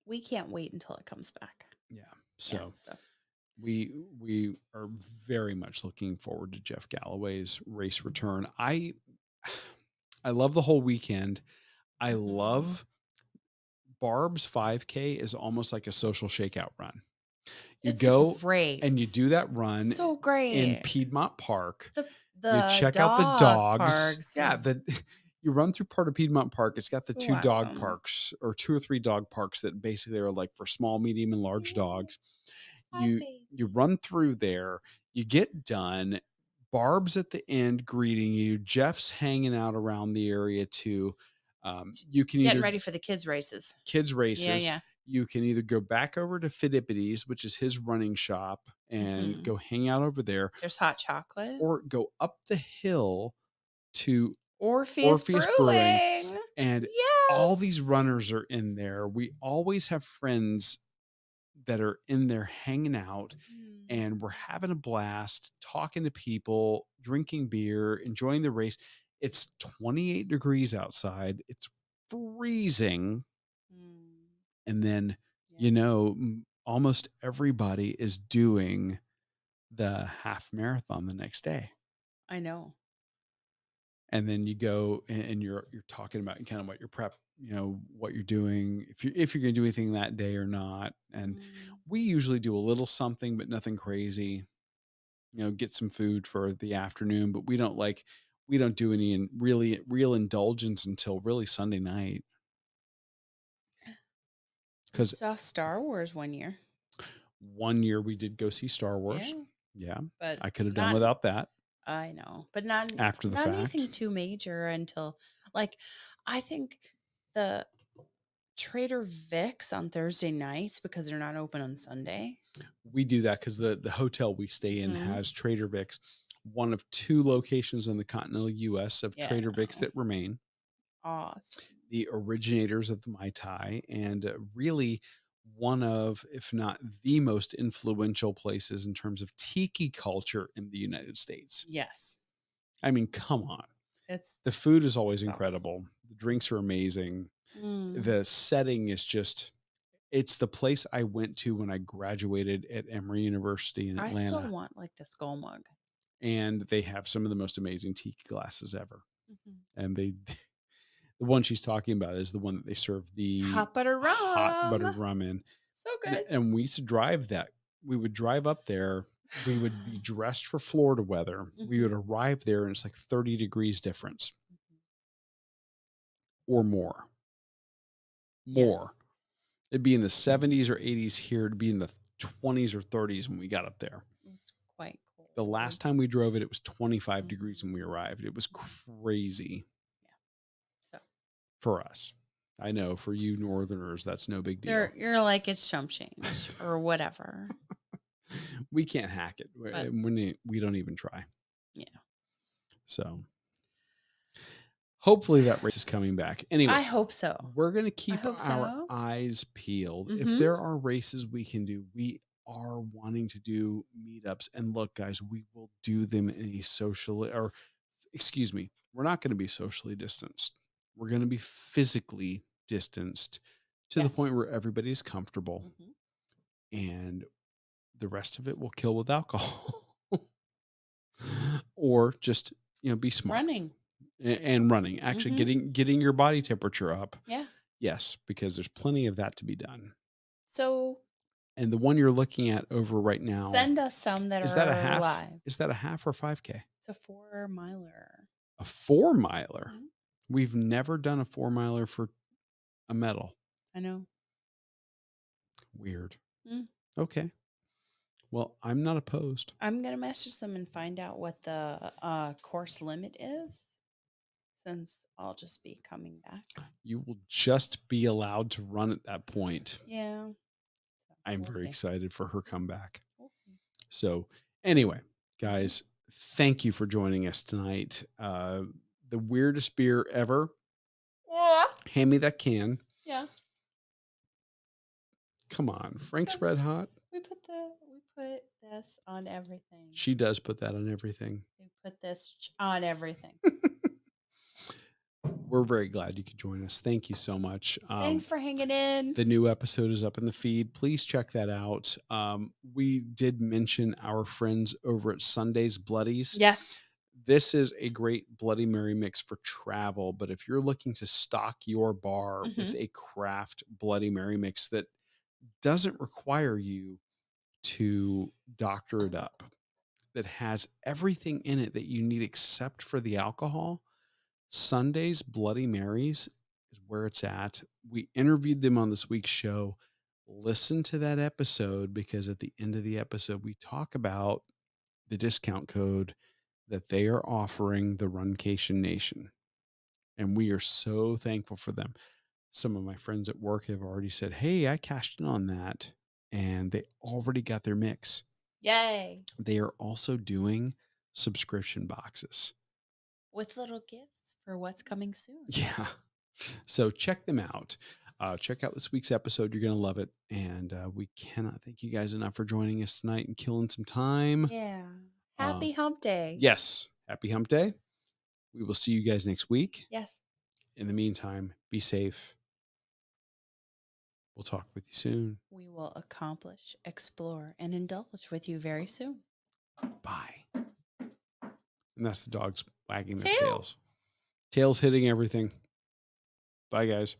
We can't wait until it comes back. Yeah. Yeah, So so we are very much looking forward to Jeff Galloway's race return. I love the whole weekend. I Mhm. love Barb's 5K is almost like a social shakeout run. You It's go great. and you do that run So in great. Piedmont Park. The You the check out the dog dogs. parks Yeah, is you run through part of Piedmont Park. It's got the so two dog awesome. parks or two or three dog parks that basically are like for small, medium, and large Yay. dogs. Hi, You baby. run through there, you get done. Barb's at the end greeting you. Jeff's hanging out around the area too. You can Getting either ready for the kids' races. kids Yeah, races. yeah. You can either go back over to Fidippides, which is his running shop, and Mhm. go hang out over there, There's hot chocolate. or go up the hill to Orpheus Orpheus Brewing, Brewing. and all Yes. these runners are in there. We always have friends that are in there hanging out, Mm. and we're having a blast talking to people, drinking beer, enjoying the race. It's 28 degrees outside. It's freezing. Mm. And then, Yeah, almost everybody is doing the half marathon the next day. I know. And then you go and you're talking about kind of what your prep, what you're doing, if you're going to do anything that day or not. And Mm. we usually do a little something, but nothing crazy. Get some food for the afternoon, but we don't do any really real indulgence until really Sunday night. We Because saw Star Wars one year. 1 year we did go see Star Wars. Yeah, Yeah, but I could have done not without that I know, but not after the not fact. anything too major until, like, I think the Trader Vic's on Thursday nights because they're not open on Sunday. We do that because the hotel we stay in Mhm. has Trader Vic's, one of two locations in the continental US of Yeah, Trader Vic's no. that remain, Awesome. the originators of the Mai Tai, and really one of, if not the most influential places in terms of tiki culture in the United States. Yes. I mean, come on. It's The food is always it's awesome. incredible. The drinks are amazing. Mm. The setting is just, it's the place I went to when I graduated at Emory University in I still Atlanta. want, like, the skull mug. And they have some of the most amazing tiki glasses ever. Mhm. And the one she's talking about is the one that they serve the Hot butter hot rum. buttered rum in. So good. And we used to drive that we would drive up there. We would be dressed for Florida weather. We Mhm. would arrive there and it's like 30 degrees difference Mhm. or more. Yes. More. It'd be in the 70s or 80s here. It'd be in the 20s or 30s when we got up there. It was quite The last cold. time we drove it, it was 25 degrees when we Mhm. arrived. It was crazy Yeah. So for us. I know for you Northerners, that's no big they're deal. you're like it's chump change or whatever. We can't hack it. But We don't even try. yeah. So hopefully that race is coming back. I Anyway, hope so. we're going to I keep hope our so. eyes peeled. If Mhm. there are races we can do, we are wanting to do meetups. And look, guys, we will do them in a social, or excuse me, we're not going to be socially distanced. We're going to be physically distanced to the point where Yes. everybody's comfortable, Mhm. and the rest of it will kill with alcohol or just, be smart Running. and running, actually Mhm. getting your body temperature up. Yeah. Yes, because there's plenty of that to be done. So And the one you're looking at over right now, send us some that is that a are half? live. Is that a half or 5K? It's a 4 miler. A 4 miler. Mhm. We've never done a 4 miler for a medal. I know. Weird. Mm. Okay. Well, I'm not opposed. I'm gonna message them and find out what the course limit is, since I'll just be coming back. You will just be allowed to run at that point. Yeah. So I'm we'll very see. excited for her comeback. We'll see. So, anyway, Mhm. guys, thank you for joining us tonight. The weirdest beer ever. Yeah. Hand me that can. Yeah. Come on, Frank's Because Red Hot. we put this on everything. She does put that on everything. We put this on everything. We're very glad you could join us. Thank you so much. Thanks for hanging in. The new episode is up in the feed. Please check that out. We did mention our friends over at Sunday's Bloodies. Yes. This is a great Bloody Mary mix for travel, but if you're looking to stock your bar with Mhm. a craft Bloody Mary mix that doesn't require you to doctor it up, that has everything in it that you need except for the alcohol, Sunday's Bloody Marys is where it's at. We interviewed them on this week's show. Listen to that episode because at the end of the episode, we talk about the discount code that they are offering the Runcation Nation. And we are so thankful for them. Some of my friends at work have already said, "Hey, I cashed in on that." And they already got their mix. Yay. They are also doing subscription boxes. With little gifts for what's coming soon. Yeah. So check them out. Check out this week's episode. You're going to love it. And we cannot thank you guys enough for joining us tonight and killing some time. Yeah. Um, Happy hump day. yes. Happy hump day. We will see you guys next week. Yes. In the meantime, be safe. We'll talk with you soon. We will accomplish, explore, and indulge with you very soon. Bye. And that's the dogs wagging their Tail. tails. Tails hitting everything. Bye, guys.